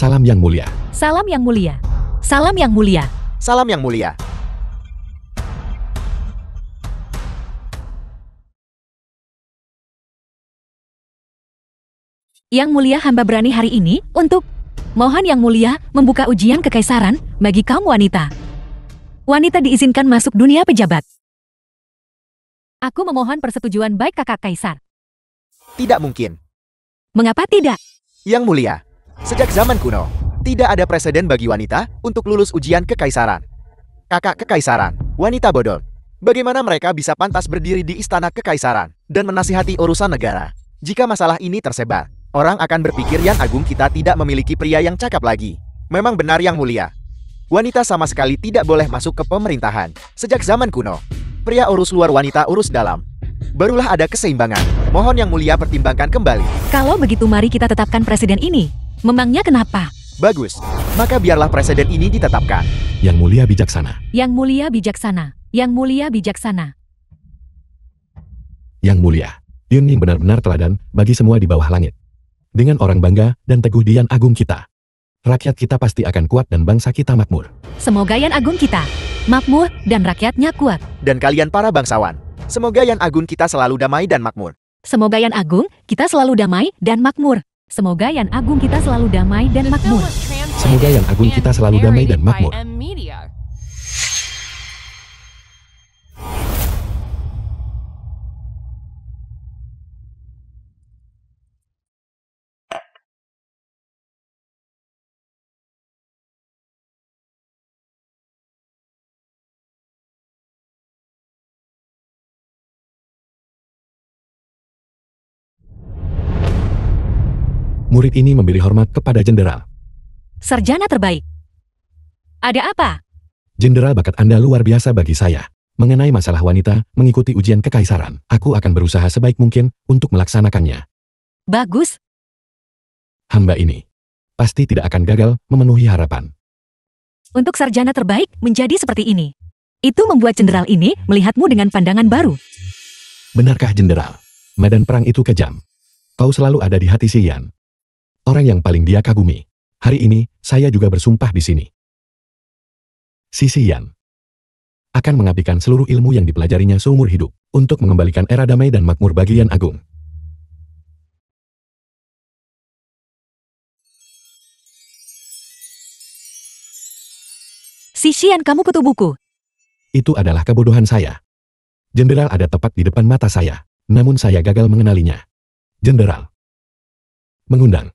Salam yang mulia. Salam yang mulia. Salam yang mulia. Salam yang mulia. Yang mulia, hamba berani hari ini untuk mohon yang mulia membuka ujian kekaisaran bagi kaum wanita. Wanita diizinkan masuk dunia pejabat. Aku memohon persetujuan baik kakak kaisar. Tidak mungkin. Mengapa tidak? Yang mulia, sejak zaman kuno, tidak ada preseden bagi wanita untuk lulus ujian kekaisaran. Kakak kekaisaran, wanita bodoh. Bagaimana mereka bisa pantas berdiri di istana kekaisaran dan menasihati urusan negara? Jika masalah ini tersebar, orang akan berpikir Yan Agung kita tidak memiliki pria yang cakap lagi. Memang benar yang mulia. Wanita sama sekali tidak boleh masuk ke pemerintahan. Sejak zaman kuno, pria urus luar, wanita urus dalam. Barulah ada keseimbangan. Mohon yang mulia pertimbangkan kembali. Kalau begitu mari kita tetapkan presiden ini. Memangnya kenapa? Bagus. Maka biarlah presiden ini ditetapkan. Yang mulia bijaksana. Yang mulia bijaksana. Yang mulia bijaksana. Yang mulia, Yunying benar-benar teladan bagi semua di bawah langit. Dengan orang bangga dan teguh di Yan Agung kita, rakyat kita pasti akan kuat dan bangsa kita makmur. Semoga Yan Agung kita makmur dan rakyatnya kuat. Dan kalian para bangsawan, semoga Yan Agung kita selalu damai dan makmur. Semoga Yan Agung kita selalu damai dan makmur. Semoga Yan Agung kita selalu damai dan The film makmur. was translated Semoga Yan Agung kita and selalu damai dan narrated by makmur. M-Media. Murid ini memberi hormat kepada jenderal. Sarjana terbaik. Ada apa? Jenderal, bakat Anda luar biasa bagi saya. Mengenai masalah wanita mengikuti ujian kekaisaran, aku akan berusaha sebaik mungkin untuk melaksanakannya. Bagus. Hamba ini pasti tidak akan gagal memenuhi harapan. Untuk sarjana terbaik menjadi seperti ini. Itu membuat jenderal ini melihatmu dengan pandangan baru. Benarkah jenderal? Medan perang itu kejam. Kau selalu ada di hati si Yan. Orang yang paling dia kagumi. Hari ini, saya juga bersumpah di sini. Si Yan akan mengabdikan seluruh ilmu yang dipelajarinya seumur hidup untuk mengembalikan era damai dan makmur bagi Yan Agung. Si Xian, kamu kutu buku. Itu adalah kebodohan saya. Jenderal ada tepat di depan mata saya, namun saya gagal mengenalinya. Jenderal mengundang.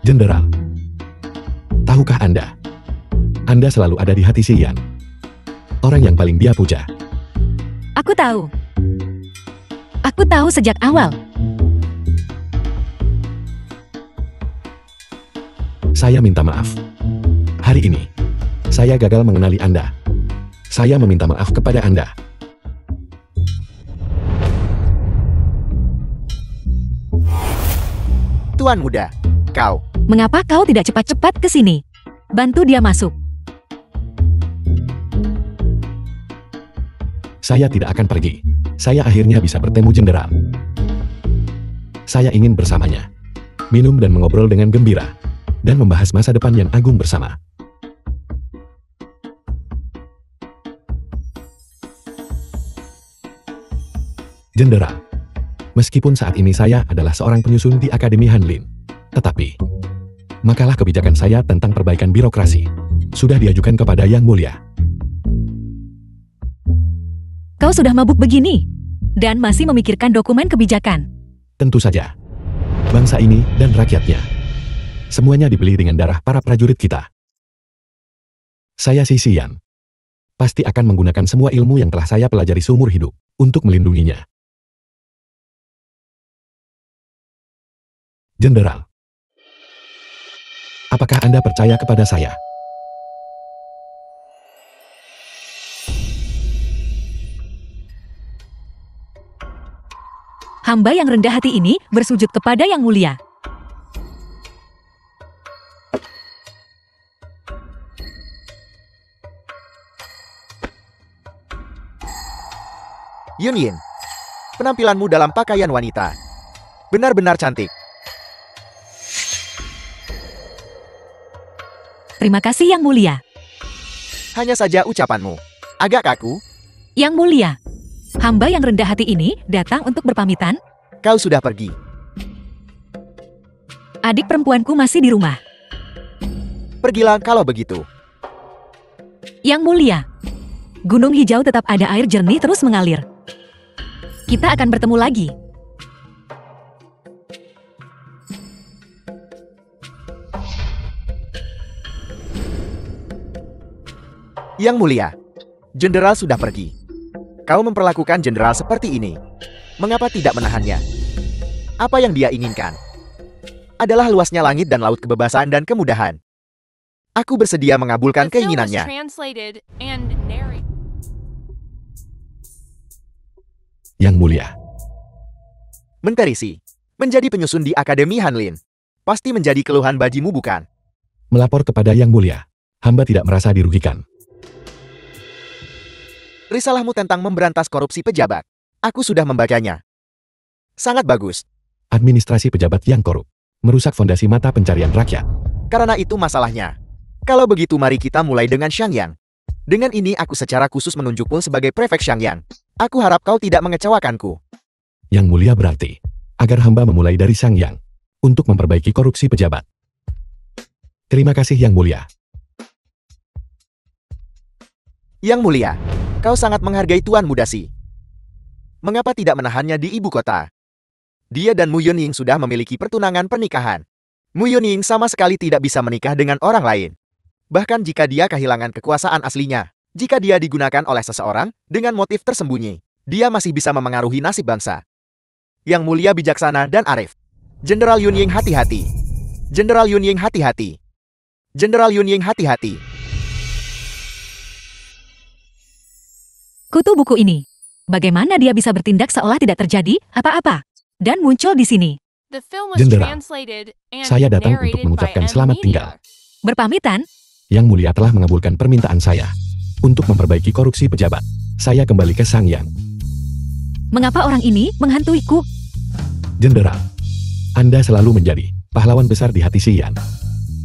Jenderal, tahukah Anda? Anda selalu ada di hati si Yan. Orang yang paling dia puja. Aku tahu. Aku tahu sejak awal. Saya minta maaf. Hari ini, saya gagal mengenali Anda. Saya meminta maaf kepada Anda. Tuan muda, kau. Mengapa kau tidak cepat-cepat ke sini? Bantu dia masuk. Saya tidak akan pergi. Saya akhirnya bisa bertemu jenderal. Saya ingin bersamanya. Minum dan mengobrol dengan gembira. Dan membahas masa depan yang agung bersama. Jenderal, meskipun saat ini saya adalah seorang penyusun di Akademi Hanlin, tetapi makalah kebijakan saya tentang perbaikan birokrasi sudah diajukan kepada Yang Mulia. Kau sudah mabuk begini dan masih memikirkan dokumen kebijakan. Tentu saja. Bangsa ini dan rakyatnya. Semuanya dibeli dengan darah para prajurit kita. Saya si Xian. Pasti akan menggunakan semua ilmu yang telah saya pelajari seumur hidup untuk melindunginya. Jenderal. Apakah Anda percaya kepada saya? Hamba yang rendah hati ini bersujud kepada Yang Mulia. Yun Yin, penampilanmu dalam pakaian wanita benar-benar cantik. Terima kasih Yang Mulia. Hanya saja ucapanmu agak kaku. Yang Mulia, hamba yang rendah hati ini datang untuk berpamitan. Kau sudah pergi. Adik perempuanku masih di rumah. Pergilah kalau begitu. Yang Mulia, Gunung Hijau tetap ada air jernih terus mengalir. Kita akan bertemu lagi. Yang Mulia, jenderal sudah pergi. Kau memperlakukan jenderal seperti ini. Mengapa tidak menahannya? Apa yang dia inginkan adalah luasnya langit dan laut, kebebasan dan kemudahan. Aku bersedia mengabulkan The film was keinginannya. translated and narrated. Yang Mulia. Menteri Si, menjadi penyusun di Akademi Hanlin. Pasti menjadi keluhan bajimu, bukan? Melapor kepada Yang Mulia. Hamba tidak merasa dirugikan. Risalahmu tentang memberantas korupsi pejabat. Aku sudah membacanya. Sangat bagus. Administrasi pejabat yang korup. Merusak fondasi mata pencarian rakyat. Karena itu masalahnya. Kalau begitu mari kita mulai dengan Xiangyang. Dengan ini aku secara khusus menunjukmu sebagai prefek Xiangyang. Aku harap kau tidak mengecewakanku. Yang Mulia berarti, agar hamba memulai dari Xiangyang, untuk memperbaiki korupsi pejabat. Terima kasih Yang Mulia. Yang Mulia, kau sangat menghargai Tuan Muda Si. Mengapa tidak menahannya di ibu kota? Dia dan Mu Yunying sudah memiliki pertunangan pernikahan. Mu Yunying sama sekali tidak bisa menikah dengan orang lain. Bahkan jika dia kehilangan kekuasaan aslinya, jika dia digunakan oleh seseorang dengan motif tersembunyi, dia masih bisa memengaruhi nasib bangsa. Yang Mulia bijaksana dan arif. Jenderal Yunying hati-hati. Jenderal Yunying hati-hati. Jenderal Yunying hati-hati. Kutu buku ini. Bagaimana dia bisa bertindak seolah tidak terjadi apa-apa dan muncul di sini? The film was Jenderal, translated and saya datang untuk narrated mengucapkan by selamat M. tinggal. Media. Berpamitan? Yang Mulia telah mengabulkan permintaan saya untuk memperbaiki korupsi pejabat. Saya kembali ke Xiangyang. Mengapa orang ini menghantuiku? Jenderal, Anda selalu menjadi pahlawan besar di hati Xian.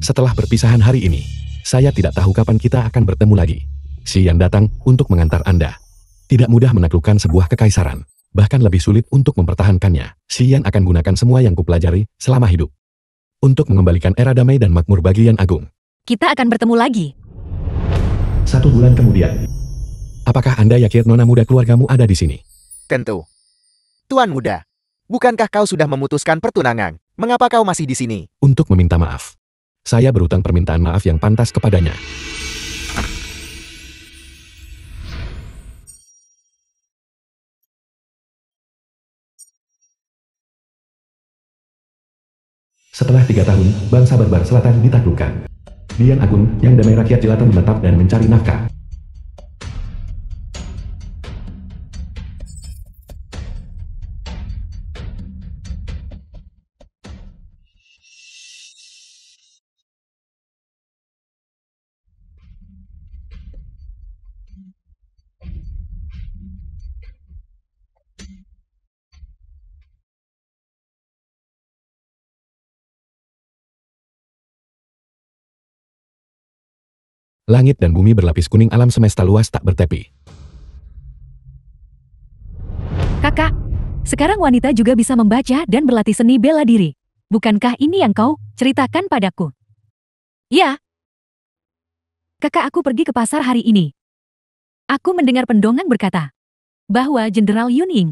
Setelah perpisahan hari ini, saya tidak tahu kapan kita akan bertemu lagi. Xian datang untuk mengantar Anda. Tidak mudah menaklukkan sebuah kekaisaran. Bahkan lebih sulit untuk mempertahankannya. Xian akan gunakan semua yang kupelajari selama hidup. Untuk mengembalikan era damai dan makmur bagi Yan Agung. Kita akan bertemu lagi. 1 bulan kemudian. Apakah Anda yakin nona muda keluargamu ada di sini? Tentu. Tuan Muda, bukankah kau sudah memutuskan pertunangan? Mengapa kau masih di sini? Untuk meminta maaf. Saya berutang permintaan maaf yang pantas kepadanya. Setelah 3 tahun, bangsa barbar selatan ditaklukkan. Yan Agung, yang damai rakyat jelata menetap dan mencari nafkah. Langit dan bumi berlapis kuning, alam semesta luas tak bertepi. Kakak, sekarang wanita juga bisa membaca dan berlatih seni bela diri. Bukankah ini yang kau ceritakan padaku? Ya. Kakak, aku pergi ke pasar hari ini. Aku mendengar pendongan berkata, bahwa Jenderal Yun Ying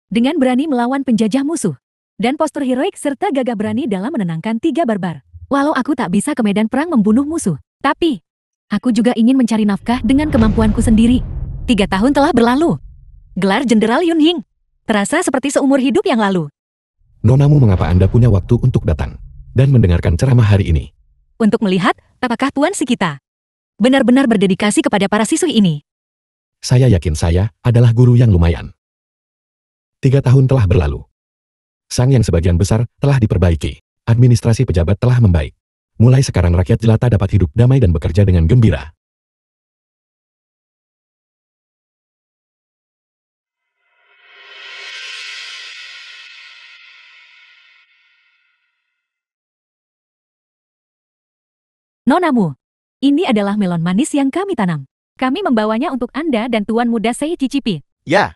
dengan berani melawan penjajah musuh dan postur heroik serta gagah berani dalam menenangkan 3 barbar. Walau aku tak bisa ke medan perang membunuh musuh, tapi aku juga ingin mencari nafkah dengan kemampuanku sendiri. 3 tahun telah berlalu. Gelar Jenderal Yun Ying terasa seperti seumur hidup yang lalu. Nonamu, mengapa Anda punya waktu untuk datang dan mendengarkan ceramah hari ini? Untuk melihat apakah Tuan si kita benar-benar berdedikasi kepada para siswi ini. Saya yakin saya adalah guru yang lumayan. 3 tahun telah berlalu. Sang yang sebagian besar telah diperbaiki. Administrasi pejabat telah membaik. Mulai sekarang rakyat jelata dapat hidup damai dan bekerja dengan gembira. Nonamu, ini adalah melon manis yang kami tanam. Kami membawanya untuk Anda dan Tuan Muda Sei cicipi. Ya,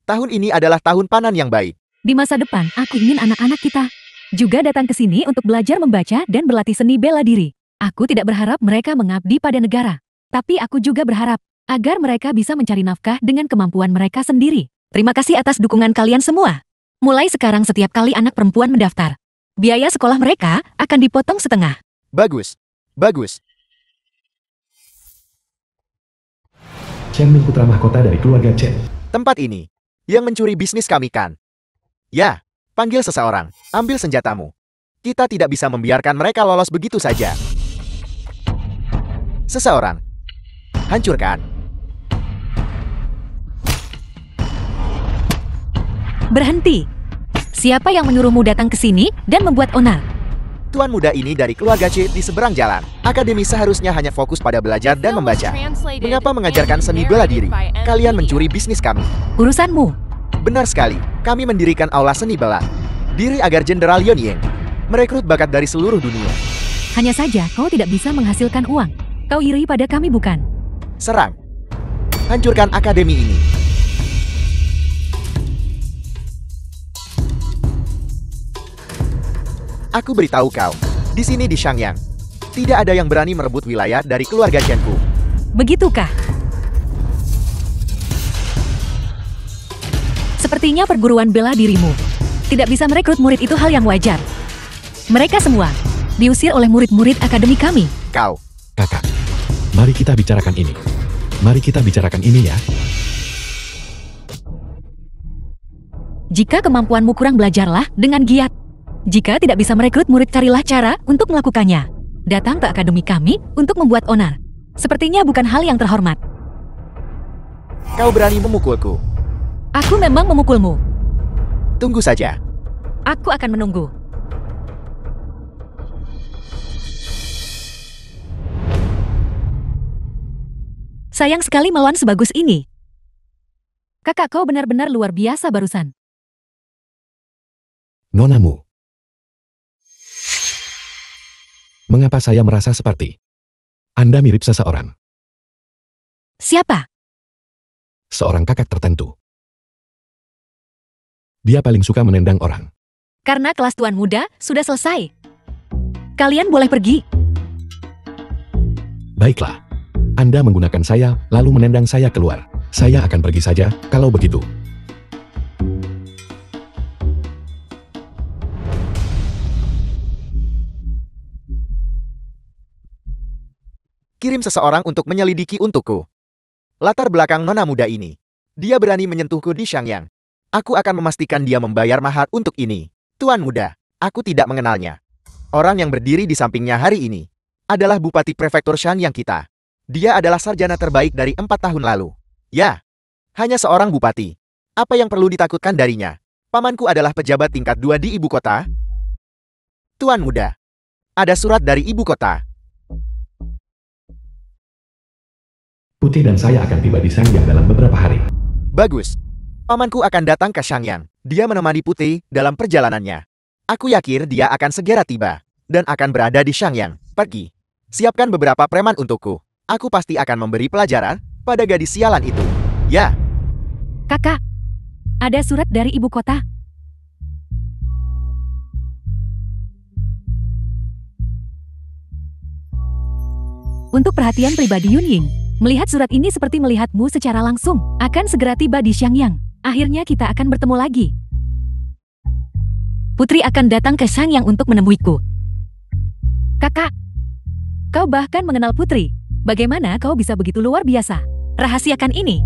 tahun ini adalah tahun panen yang baik. Di masa depan, aku ingin anak-anak kita juga datang ke sini untuk belajar membaca dan berlatih seni bela diri. Aku tidak berharap mereka mengabdi pada negara, tapi aku juga berharap agar mereka bisa mencari nafkah dengan kemampuan mereka sendiri. Terima kasih atas dukungan kalian semua. Mulai sekarang setiap kali anak perempuan mendaftar, biaya sekolah mereka akan dipotong setengah. Bagus, bagus. Chen Ming, putra mahkota dari keluarga Chen. Tempat ini yang mencuri bisnis kami kan? Ya, panggil seseorang, ambil senjatamu. Kita tidak bisa membiarkan mereka lolos begitu saja. Seseorang, hancurkan. Berhenti. Siapa yang menyuruhmu datang ke sini dan membuat onar? Tuan muda ini dari keluarga C di seberang jalan. Akademi seharusnya hanya fokus pada belajar dan membaca. Mengapa mengajarkan seni bela diri? Kalian mencuri bisnis kami. Urusanmu. Benar sekali, kami mendirikan aula seni bela diri agar Jenderal Yun Ying merekrut bakat dari seluruh dunia. Hanya saja kau tidak bisa menghasilkan uang. Kau iri pada kami bukan? Serang. Hancurkan akademi ini. Aku beritahu kau, di sini di Shangyang, tidak ada yang berani merebut wilayah dari keluarga Chenku. Begitukah? Sepertinya perguruan bela dirimu tidak bisa merekrut murid, itu hal yang wajar. Mereka semua diusir oleh murid-murid akademi kami. Kau, Kakak, mari kita bicarakan ini. Mari kita bicarakan ini ya. Jika kemampuanmu kurang, belajarlah dengan giat. Jika tidak bisa merekrut murid, carilah cara untuk melakukannya. Datang ke akademi kami untuk membuat onar. Sepertinya bukan hal yang terhormat. kau berani memukulku. Aku memang memukulmu. Tunggu saja. Aku akan menunggu. Sayang sekali melawan sebagus ini. Kakak, kau benar-benar luar biasa barusan. Nonamu. Mengapa saya merasa seperti Anda mirip seseorang? Siapa? Seorang kakak tertentu. Dia paling suka menendang orang. Karena kelas tuan muda sudah selesai. Kalian boleh pergi. Baiklah. Anda menggunakan saya, lalu menendang saya keluar. Saya akan pergi saja, kalau begitu. Kirim seseorang untuk menyelidiki untukku. Latar belakang nona muda ini. Dia berani menyentuhku di Shangyang. Aku akan memastikan dia membayar mahar untuk ini. Tuan muda, aku tidak mengenalnya. Orang yang berdiri di sampingnya hari ini adalah Bupati Prefektur Shangyang kita. Dia adalah sarjana terbaik dari 4 tahun lalu. Ya, hanya seorang bupati. Apa yang perlu ditakutkan darinya? Pamanku adalah pejabat tingkat 2 di ibu kota. Tuan muda, ada surat dari ibu kota. Putih dan saya akan tiba di Shangyang dalam beberapa hari. Bagus. Pamanku akan datang ke Shangyang. Dia menemani Putih dalam perjalanannya. Aku yakin dia akan segera tiba dan akan berada di Shangyang. Pergi. Siapkan beberapa preman untukku. Aku pasti akan memberi pelajaran pada gadis sialan itu. Ya. Kakak, ada surat dari ibu kota. Untuk perhatian pribadi Yun Ying. Melihat surat ini seperti melihatmu secara langsung. Akan segera tiba di Xiangyang. Akhirnya kita akan bertemu lagi. Putri akan datang ke Xiangyang untuk menemuiku. Kakak, kau bahkan mengenal Putri. Bagaimana kau bisa begitu luar biasa? Rahasiakan ini.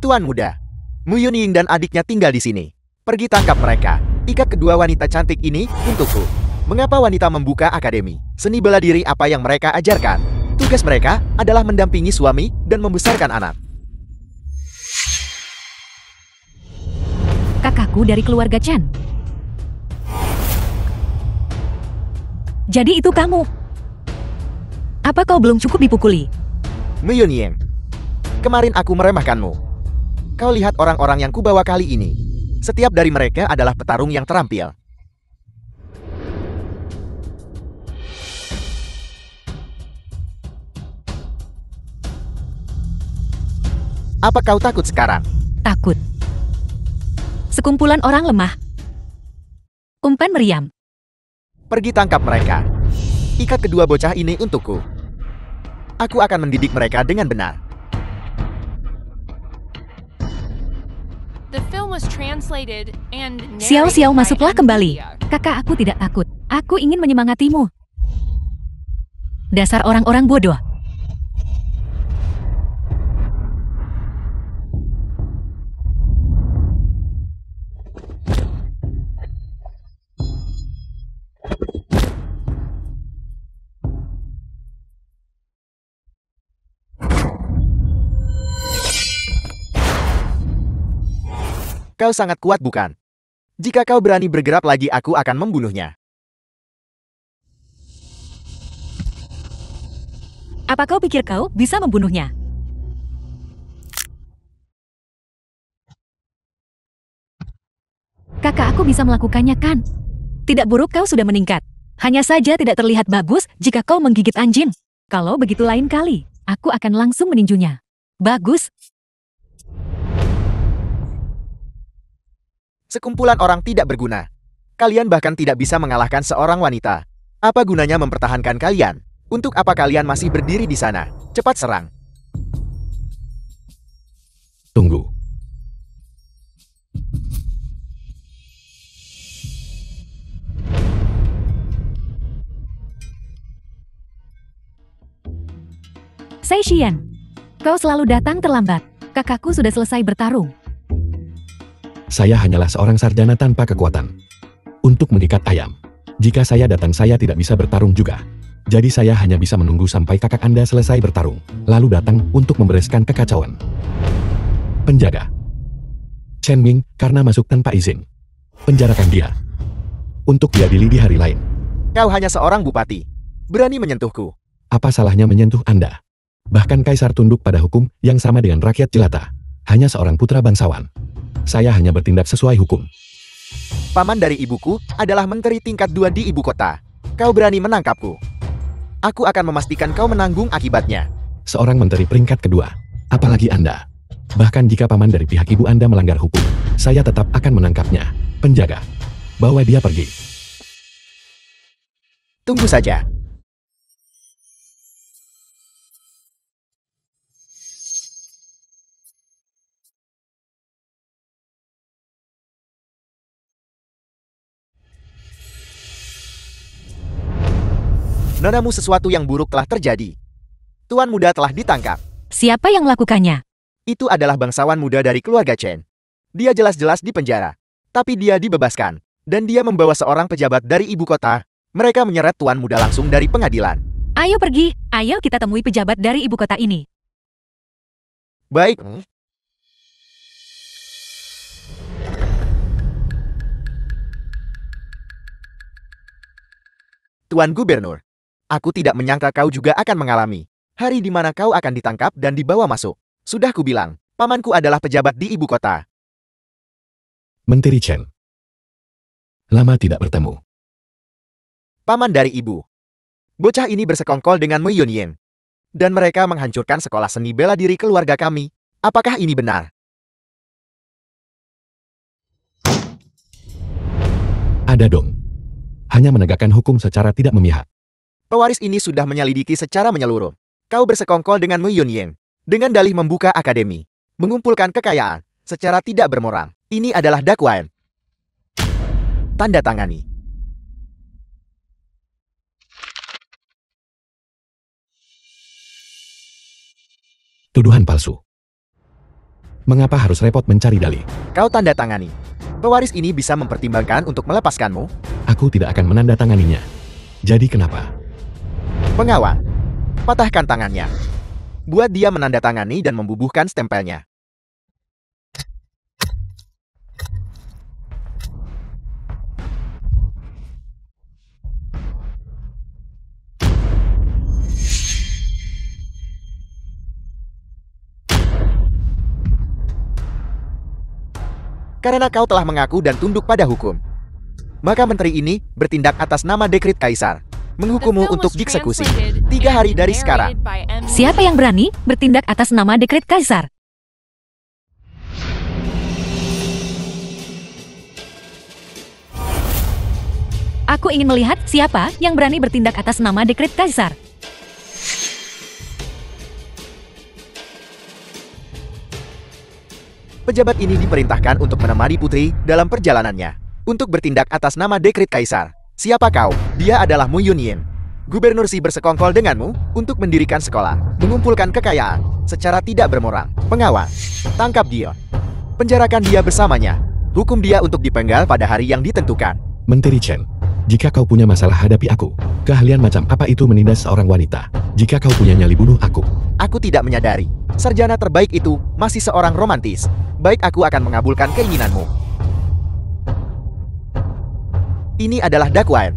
Tuan muda, Mu Yunying dan adiknya tinggal di sini. Pergi tangkap mereka. Ikat kedua wanita cantik ini untukku. Mengapa wanita membuka akademi seni bela diri apa yang mereka ajarkan? Tugas mereka adalah mendampingi suami dan membesarkan anak. Kakakku dari keluarga Chen. Jadi itu kamu. Apa kau belum cukup dipukuli? Mu Yunying, kemarin aku meremehkanmu. Kau lihat orang-orang yang kubawa kali ini. Setiap dari mereka adalah petarung yang terampil. Apa kau takut sekarang? Takut. Sekumpulan orang lemah. Umpan meriam. Pergi tangkap mereka. Ikat kedua bocah ini untukku. Aku akan mendidik mereka dengan benar. The film was translated and Xiao narrated Xiao by masuklah M. kembali. Media. Kakak, aku tidak takut. Aku ingin menyemangatimu. Dasar orang-orang bodoh. Kau sangat kuat bukan? Jika kau berani bergerak lagi aku akan membunuhnya. Apa kau pikir kau bisa membunuhnya? Kakak, aku bisa melakukannya kan? Tidak buruk kau sudah meningkat. Hanya saja tidak terlihat bagus jika kau menggigit anjing. Kalau begitu lain kali, aku akan langsung meninjunya. Bagus. Sekumpulan orang tidak berguna. Kalian bahkan tidak bisa mengalahkan seorang wanita. Apa gunanya mempertahankan kalian? Untuk apa kalian masih berdiri di sana? Cepat serang. Tunggu. Sai Xian, kau selalu datang terlambat. Kakakku sudah selesai bertarung. Saya hanyalah seorang sarjana tanpa kekuatan. Untuk mengikat ayam. Jika saya datang saya tidak bisa bertarung juga. Jadi saya hanya bisa menunggu sampai kakak Anda selesai bertarung. Lalu datang untuk membereskan kekacauan. Penjaga. Chen Ming karena masuk tanpa izin. Penjarakan dia. Untuk diadili di hari lain. Kau hanya seorang bupati. Berani menyentuhku. Apa salahnya menyentuh Anda? Bahkan kaisar tunduk pada hukum yang sama dengan rakyat jelata. Hanya seorang putra bangsawan. Saya hanya bertindak sesuai hukum. Paman dari ibuku adalah menteri tingkat 2 di ibu kota. Kau berani menangkapku. Aku akan memastikan kau menanggung akibatnya. Seorang menteri peringkat kedua. Apalagi Anda. Bahkan jika paman dari pihak ibu Anda melanggar hukum, saya tetap akan menangkapnya. Penjaga. Bawa dia pergi. Tunggu saja. Nonamu, sesuatu yang buruk telah terjadi. Tuan muda telah ditangkap. Siapa yang melakukannya? Itu adalah bangsawan muda dari keluarga Chen. Dia jelas-jelas di penjara. Tapi dia dibebaskan. Dan dia membawa seorang pejabat dari ibu kota. Mereka menyeret tuan muda langsung dari pengadilan. Ayo pergi, ayo kita temui pejabat dari ibu kota ini. Baik. Tuan Gubernur, aku tidak menyangka kau juga akan mengalami hari di mana kau akan ditangkap dan dibawa masuk. Sudah kubilang, pamanku adalah pejabat di ibu kota. Menteri Chen. Lama tidak bertemu. Paman dari ibu. Bocah ini bersekongkol dengan Mu Yunying. Dan mereka menghancurkan sekolah seni bela diri keluarga kami. Apakah ini benar? Ada dong. Hanya menegakkan hukum secara tidak memihak. Pewaris ini sudah menyelidiki secara menyeluruh. Kau bersekongkol dengan Mu Yunying dengan dalih membuka akademi, mengumpulkan kekayaan secara tidak bermoral. Ini adalah dakwaan. Tanda tangani. Tuduhan palsu. Mengapa harus repot mencari dalih? Kau tanda tangani. Pewaris ini bisa mempertimbangkan untuk melepaskanmu. Aku tidak akan menandatanganinya. Jadi kenapa? Pengawal, patahkan tangannya. Buat dia menandatangani dan membubuhkan stempelnya. Karena kau telah mengaku dan tunduk pada hukum, maka menteri ini bertindak atas nama dekret kaisar, menghukummu untuk dieksekusi 3 hari dari sekarang. Siapa yang berani bertindak atas nama dekret kaisar? Aku ingin melihat siapa yang berani bertindak atas nama dekret kaisar. Pejabat ini diperintahkan untuk menemani putri dalam perjalanannya, untuk bertindak atas nama dekret kaisar. Siapa kau? Dia adalah Mu Yunying. Gubernur Si bersekongkol denganmu untuk mendirikan sekolah, mengumpulkan kekayaan secara tidak bermoral. Pengawal, tangkap dia. Penjarakan dia bersamanya. Hukum dia untuk dipenggal pada hari yang ditentukan. Menteri Chen, jika kau punya masalah hadapi aku, keahlian macam apa itu menindas seorang wanita? Jika kau punya nyali bunuh aku. Aku tidak menyadari. Sarjana terbaik itu masih seorang romantis. Baik, aku akan mengabulkan keinginanmu. Ini adalah dakwaan.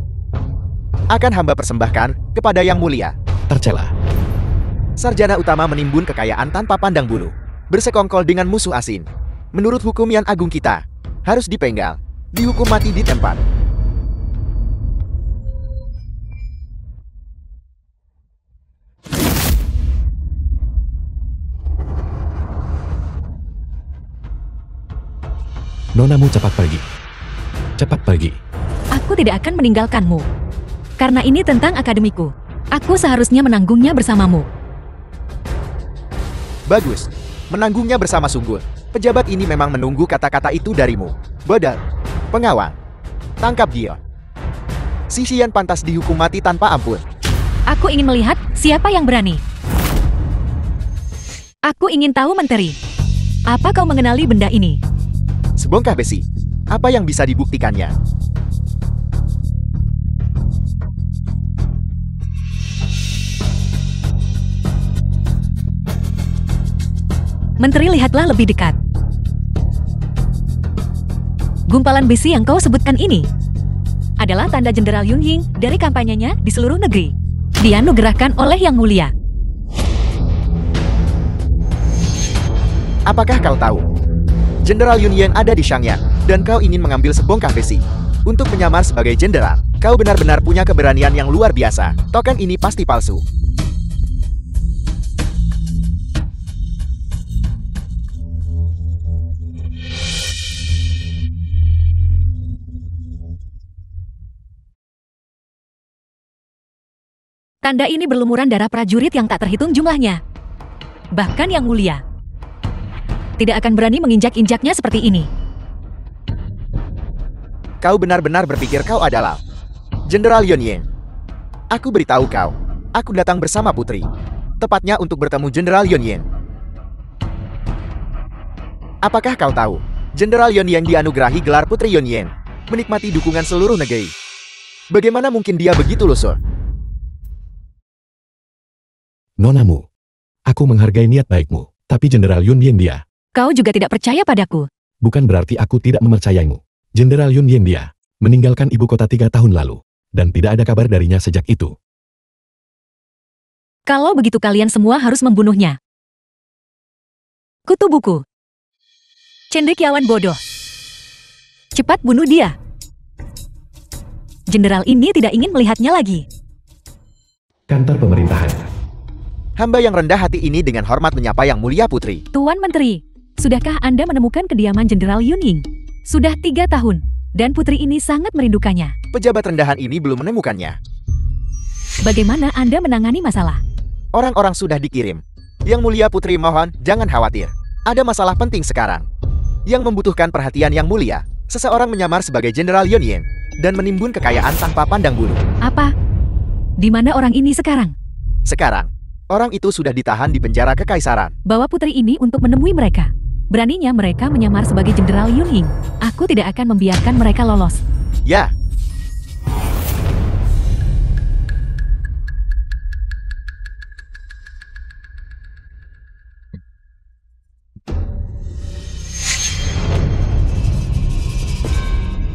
Akan hamba persembahkan kepada Yang Mulia. Tercela. Sarjana utama menimbun kekayaan tanpa pandang bulu, bersekongkol dengan musuh asing. Menurut hukum yang agung kita, harus dipenggal, dihukum mati di tempat. Nonamu cepat pergi. Cepat pergi. Aku tidak akan meninggalkanmu. Karena ini tentang akademiku. Aku seharusnya menanggungnya bersamamu. Bagus. Menanggungnya bersama sungguh. Pejabat ini memang menunggu kata-kata itu darimu. Bodoh. Pengawal, tangkap dia. Si Xian pantas dihukum mati tanpa ampun. Aku ingin melihat siapa yang berani. Aku ingin tahu, Menteri. Apa kau mengenali benda ini? Sebongkah besi. Apa yang bisa dibuktikannya? Menteri, lihatlah lebih dekat. Gumpalan besi yang kau sebutkan ini adalah tanda Jenderal Yunying dari kampanyenya di seluruh negeri. Dianugerahkan oleh Yang Mulia. Apakah kau tahu? Jenderal Yunying ada di Shangyang, dan kau ingin mengambil sebongkah besi untuk menyamar sebagai jenderal. Kau benar-benar punya keberanian yang luar biasa. Token ini pasti palsu. Tanda ini berlumuran darah prajurit yang tak terhitung jumlahnya. Bahkan Yang Mulia tidak akan berani menginjak-injaknya seperti ini. Kau benar-benar berpikir kau adalah Jenderal Yunying. Aku beritahu kau, aku datang bersama putri. Tepatnya untuk bertemu Jenderal Yunying. Apakah kau tahu, Jenderal Yunying dianugerahi gelar Putri Yunying, menikmati dukungan seluruh negeri. Bagaimana mungkin dia begitu lusuh? Nonamu, aku menghargai niat baikmu, tapi Jenderal Yunying dia. Kau juga tidak percaya padaku. Bukan berarti aku tidak mempercayaimu. Jenderal Yunying dia meninggalkan ibu kota 3 tahun lalu, dan tidak ada kabar darinya sejak itu. Kalau begitu kalian semua harus membunuhnya. Kutu buku. Cendekiawan bodoh. Cepat bunuh dia. Jenderal ini tidak ingin melihatnya lagi. Kantor pemerintahan. Hamba yang rendah hati ini dengan hormat menyapa Yang Mulia Putri. Tuan Menteri, sudahkah Anda menemukan kediaman Jenderal Yunying? Sudah 3 tahun, dan putri ini sangat merindukannya. Pejabat rendahan ini belum menemukannya. Bagaimana Anda menangani masalah? Orang-orang sudah dikirim. Yang Mulia Putri mohon, jangan khawatir. Ada masalah penting sekarang. Yang membutuhkan perhatian Yang Mulia. Seseorang menyamar sebagai Jenderal Yun Ying dan menimbun kekayaan tanpa pandang bulu. Apa? Di mana orang ini sekarang? Sekarang, orang itu sudah ditahan di penjara kekaisaran. Bawa putri ini untuk menemui mereka. Beraninya mereka menyamar sebagai Jenderal Yun Ying. Aku tidak akan membiarkan mereka lolos. Ya,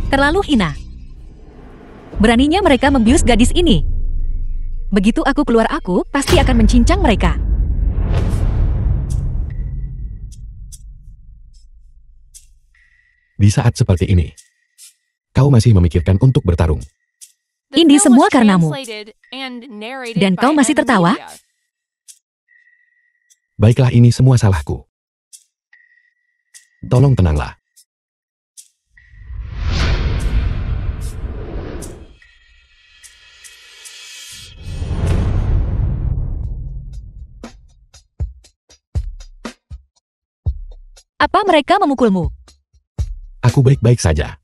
Terlalu hina. Beraninya mereka membius gadis ini. Begitu aku keluar, aku pasti akan mencincang mereka. Di saat seperti ini, kau masih memikirkan untuk bertarung. The Ini film semua was karenamu. translated and narrated Dan by kau masih M. tertawa? Media. Baiklah, ini semua salahku. Tolong tenanglah. Apa mereka memukulmu? Aku baik-baik saja.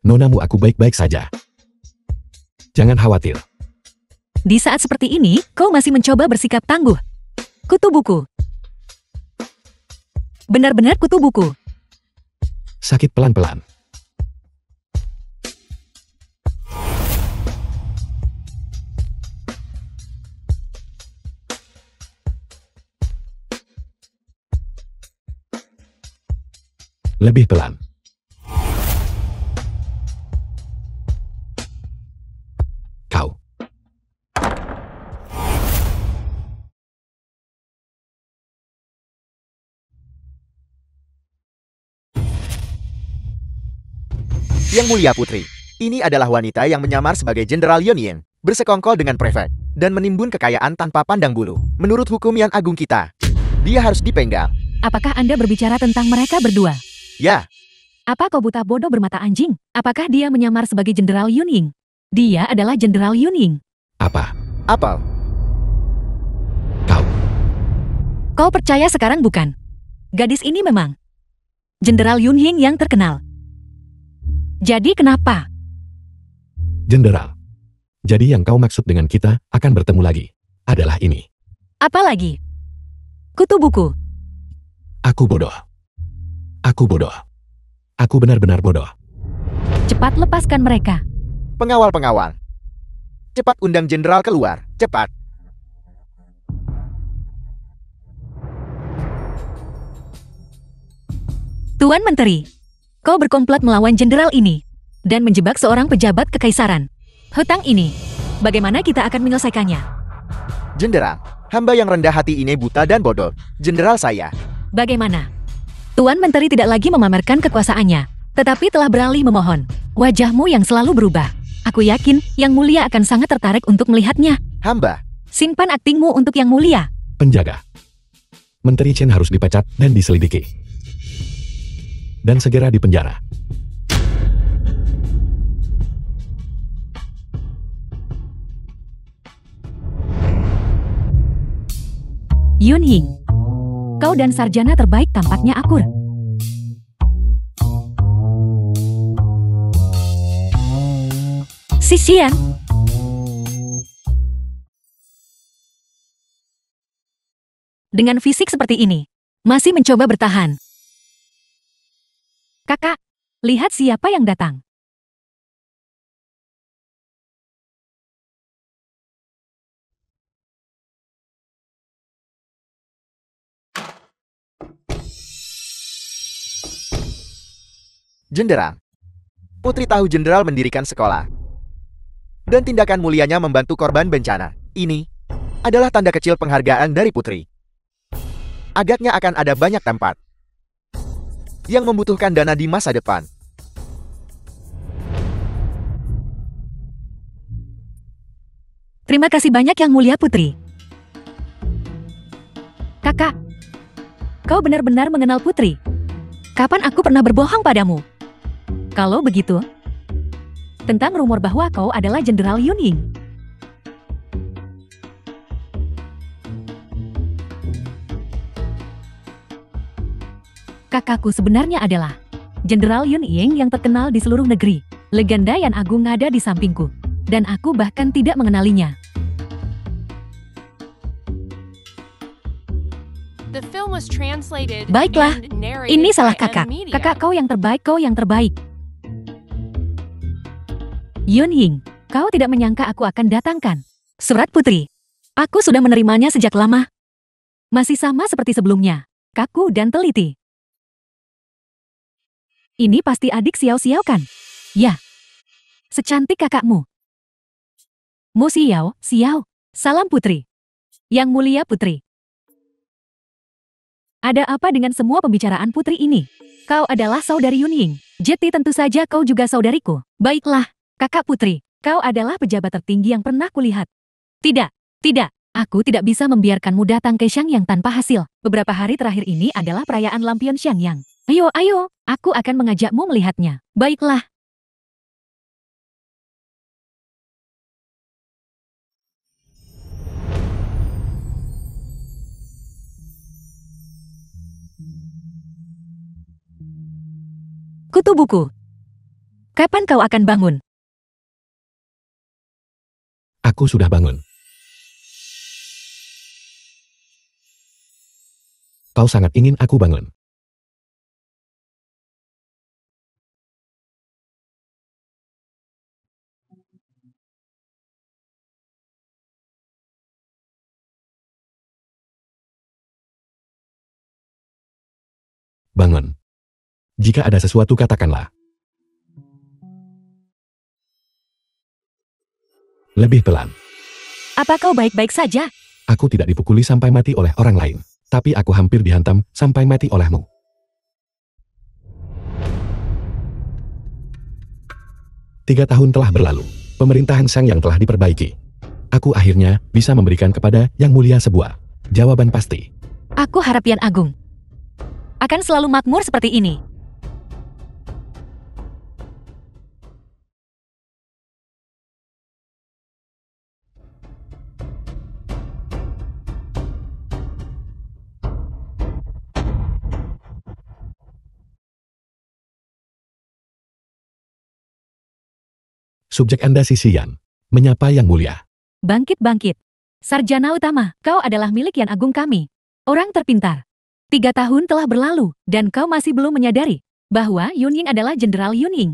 Nonamu, aku baik-baik saja. Jangan khawatir. Di saat seperti ini, kau masih mencoba bersikap tangguh. Kutu buku. Benar-benar kutu buku. Sakit pelan-pelan. Lebih pelan. Kau. Yang Mulia Putri, ini adalah wanita yang menyamar sebagai Jenderal Yun Ying, bersekongkol dengan prefek, dan menimbun kekayaan tanpa pandang bulu. Menurut hukum yang agung kita, dia harus dipenggal. Apakah Anda berbicara tentang mereka berdua? Ya, Apa kau buta bodoh bermata anjing? Apakah dia menyamar sebagai Jenderal Yun Ying? Dia adalah Jenderal Yun Ying. Apa? apel. Kau. Kau percaya sekarang bukan? Gadis ini memang Jenderal Yun Ying yang terkenal. Jadi kenapa? Jenderal. Jadi yang kau maksud dengan kita akan bertemu lagi adalah ini. Apa lagi? Kutu buku. Aku bodoh. Aku bodoh. Aku benar-benar bodoh. Cepat lepaskan mereka. Pengawal-pengawal. Cepat undang jenderal keluar. Cepat. Tuan Menteri, kau berkomplot melawan jenderal ini dan menjebak seorang pejabat kekaisaran. Hutang ini, bagaimana kita akan menyelesaikannya? Jenderal, hamba yang rendah hati ini buta dan bodoh. Jenderal saya. Bagaimana? Tuan Menteri tidak lagi memamerkan kekuasaannya, tetapi telah beralih memohon. Wajahmu yang selalu berubah. Aku yakin Yang Mulia akan sangat tertarik untuk melihatnya. Hamba. Simpan aktingmu untuk Yang Mulia. Penjaga. Menteri Chen harus dipecat dan diselidiki. Dan segera dipenjara. Yun Ying, kau dan sarjana terbaik tampaknya akur. Sisian. Dengan fisik seperti ini, masih mencoba bertahan. Kakak, lihat siapa yang datang. Jenderal. Putri tahu jenderal mendirikan sekolah. Dan tindakan mulianya membantu korban bencana. Ini adalah tanda kecil penghargaan dari putri. Agaknya akan ada banyak tempat yang membutuhkan dana di masa depan. Terima kasih banyak Yang Mulia Putri. Kakak, kau benar-benar mengenal Putri. Kapan aku pernah berbohong padamu? Kalau begitu, tentang rumor bahwa kau adalah Jenderal Yun Ying. Kakakku sebenarnya adalah Jenderal Yun Ying yang terkenal di seluruh negeri. Legenda Yan Agung ada di sampingku, dan aku bahkan tidak mengenalinya. The film was translated Baiklah, and narrated ini salah by kakak. M-Media. Kakak kau yang terbaik, kau yang terbaik. Yun Ying, kau tidak menyangka aku akan datangkan surat putri. Aku sudah menerimanya sejak lama. Masih sama seperti sebelumnya, kaku dan teliti. Ini pasti adik Xiao Xiao kan? Ya, secantik kakakmu. Mu Xiao, Xiao, salam putri. Yang Mulia Putri. Ada apa dengan semua pembicaraan putri ini? Kau adalah saudari Yun Ying. Jeti tentu saja kau juga saudariku. Baiklah, kakak putri, kau adalah pejabat tertinggi yang pernah kulihat. Tidak, tidak, aku tidak bisa membiarkanmu datang ke Xiangyang tanpa hasil. Beberapa hari terakhir ini adalah perayaan lampion Xiangyang. Ayo, ayo, aku akan mengajakmu melihatnya. Baiklah. Kutu buku. Kapan kau akan bangun? Aku sudah bangun. Kau sangat ingin aku bangun. Bangun. Jika ada sesuatu katakanlah. Lebih pelan. Apa kau baik-baik saja? Aku tidak dipukuli sampai mati oleh orang lain. Tapi aku hampir dihantam sampai mati olehmu. Tiga tahun telah berlalu. Pemerintahan Xiangyang telah diperbaiki. Aku akhirnya bisa memberikan kepada Yang Mulia sebuah jawaban pasti. Aku harap Yan Agung akan selalu makmur seperti ini. Subjek Anda Sisian. Menyapa Yang Mulia. Bangkit, bangkit. Sarjana utama, kau adalah milik Yan Agung kami. Orang terpintar. 3 tahun telah berlalu, dan kau masih belum menyadari bahwa Yun Ying adalah Jenderal Yun Ying.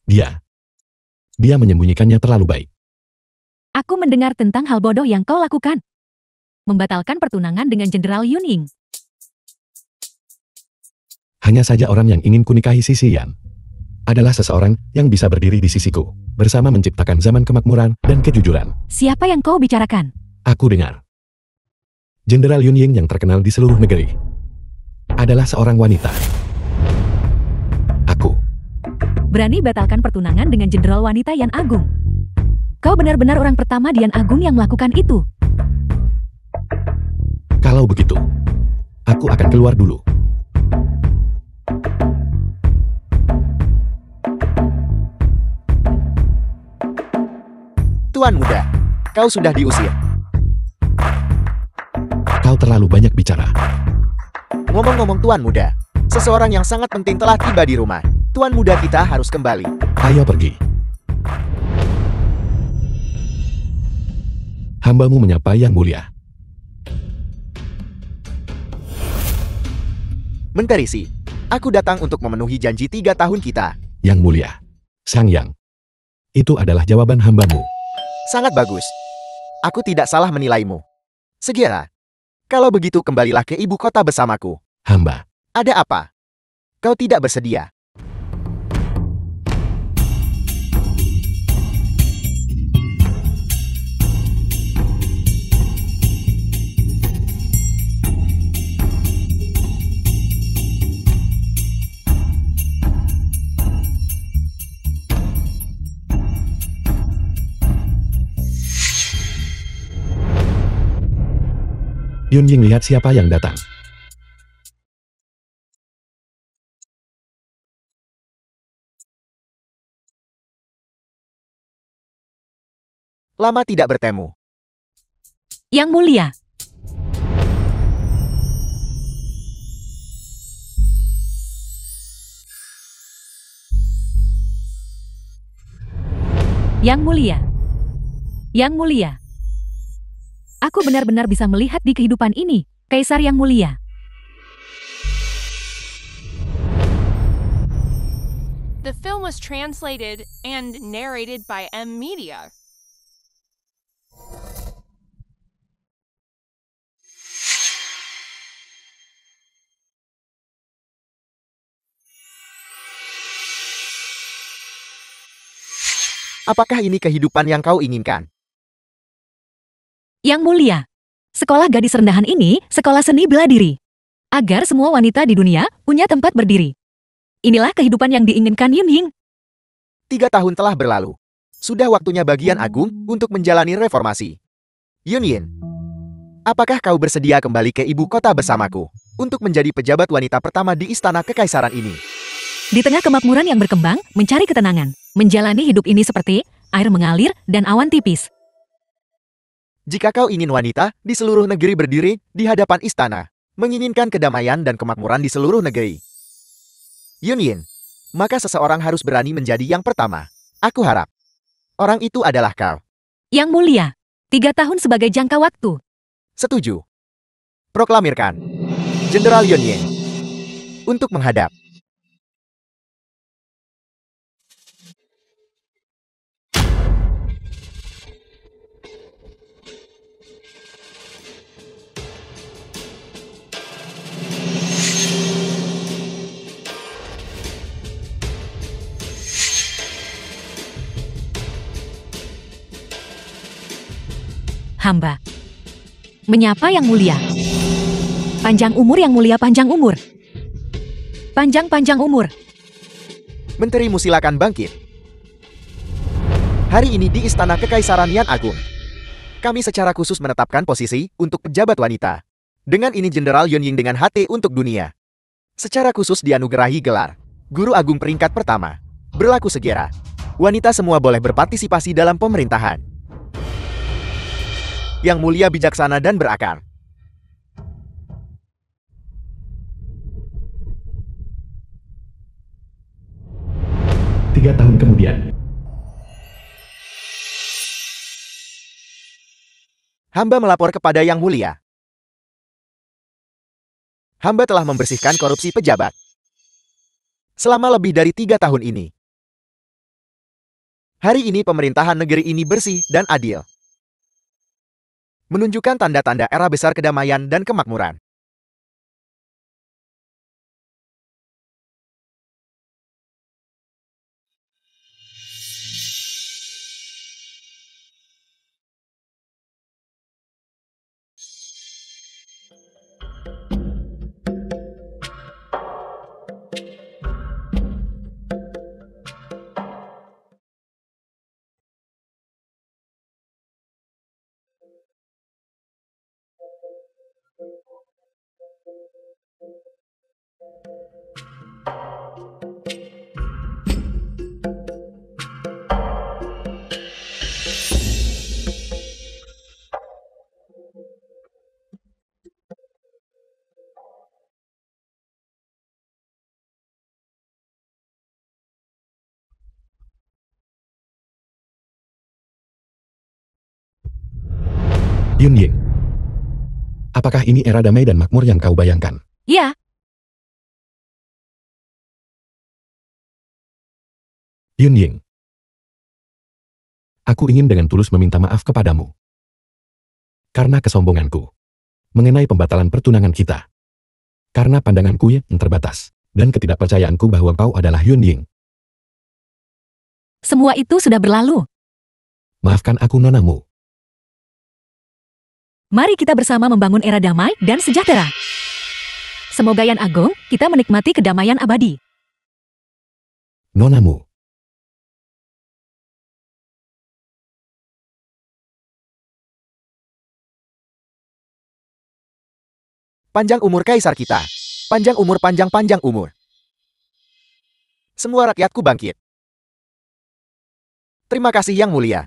Dia menyembunyikannya terlalu baik. Aku mendengar tentang hal bodoh yang kau lakukan. Membatalkan pertunangan dengan Jenderal Yun Ying. Hanya saja orang yang ingin kunikahi Sisian adalah seseorang yang bisa berdiri di sisiku, bersama menciptakan zaman kemakmuran dan kejujuran. Siapa yang kau bicarakan? Aku dengar. Jenderal Yun Ying yang terkenal di seluruh negeri adalah seorang wanita. Aku Berani batalkan pertunangan dengan Jenderal wanita Yan Agung. Kau benar-benar orang pertama di Yan Agung yang melakukan itu. Kalau begitu, aku akan keluar dulu. Tuan muda, kau sudah diusir. Kau terlalu banyak bicara. Ngomong-ngomong Tuan muda, seseorang yang sangat penting telah tiba di rumah. Tuan muda kita harus kembali. Ayo pergi. Hambamu menyapa Yang Mulia. Menteri Si, aku datang untuk memenuhi janji 3 tahun kita. Yang Mulia. Xiangyang. Itu adalah jawaban hambamu. Sangat bagus. Aku tidak salah menilaimu. Segera. Kalau begitu kembalilah ke ibu kota bersamaku. Hamba. Ada apa? Kau tidak bersedia. Yun Ying lihat siapa yang datang. Lama tidak bertemu. Yang mulia. Yang mulia. Yang mulia. Aku benar-benar bisa melihat di kehidupan ini, Kaisar yang mulia. The film was translated and narrated by M Media. Apakah ini kehidupan yang kau inginkan? Yang mulia. Sekolah gadis rendahan ini, sekolah seni bela diri. Agar semua wanita di dunia punya tempat berdiri. Inilah kehidupan yang diinginkan Yun Ying. 3 tahun telah berlalu. Sudah waktunya bagian agung untuk menjalani reformasi. Yun Yin, apakah kau bersedia kembali ke ibu kota bersamaku untuk menjadi pejabat wanita pertama di istana kekaisaran ini? Di tengah kemakmuran yang berkembang, mencari ketenangan. Menjalani hidup ini seperti air mengalir dan awan tipis. Jika kau ingin wanita di seluruh negeri berdiri di hadapan istana, menginginkan kedamaian dan kemakmuran di seluruh negeri, Yun Yin, maka seseorang harus berani menjadi yang pertama. Aku harap orang itu adalah kau. Yang mulia. 3 tahun sebagai jangka waktu. Setuju. Proklamirkan Jenderal Yun Yin untuk menghadap. Hamba. Menyapa yang mulia. Panjang umur yang mulia, panjang umur. Panjang umur. Menterimu silakan bangkit. Hari ini di Istana Kekaisaran Yan Agung, kami secara khusus menetapkan posisi untuk pejabat wanita. Dengan ini Jenderal Yun Ying dengan HT untuk dunia. Secara khusus dianugerahi gelar Guru Agung peringkat pertama. Berlaku segera. Wanita semua boleh berpartisipasi dalam pemerintahan. Yang mulia bijaksana dan berakar. Tiga tahun kemudian, hamba melapor kepada Yang Mulia. Hamba telah membersihkan korupsi pejabat selama lebih dari 3 tahun ini. Hari ini pemerintahan negeri ini bersih dan adil. Menunjukkan tanda-tanda era besar kedamaian dan kemakmuran. Yun Ying. Apakah ini era damai dan makmur yang kau bayangkan? Ya, Yun Ying. Aku ingin dengan tulus meminta maaf kepadamu. Karena kesombonganku. Mengenai pembatalan pertunangan kita. Karena pandanganku yang terbatas. Dan ketidakpercayaanku bahwa kau adalah Yun Ying. semua itu sudah berlalu. Maafkan aku nonamu. Mari kita bersama membangun era damai dan sejahtera. Semoga Yan Agung, kita menikmati kedamaian abadi. Nonamu. Panjang umur kaisar kita. Panjang umur, panjang umur. Semua rakyatku bangkit. Terima kasih Yang Mulia.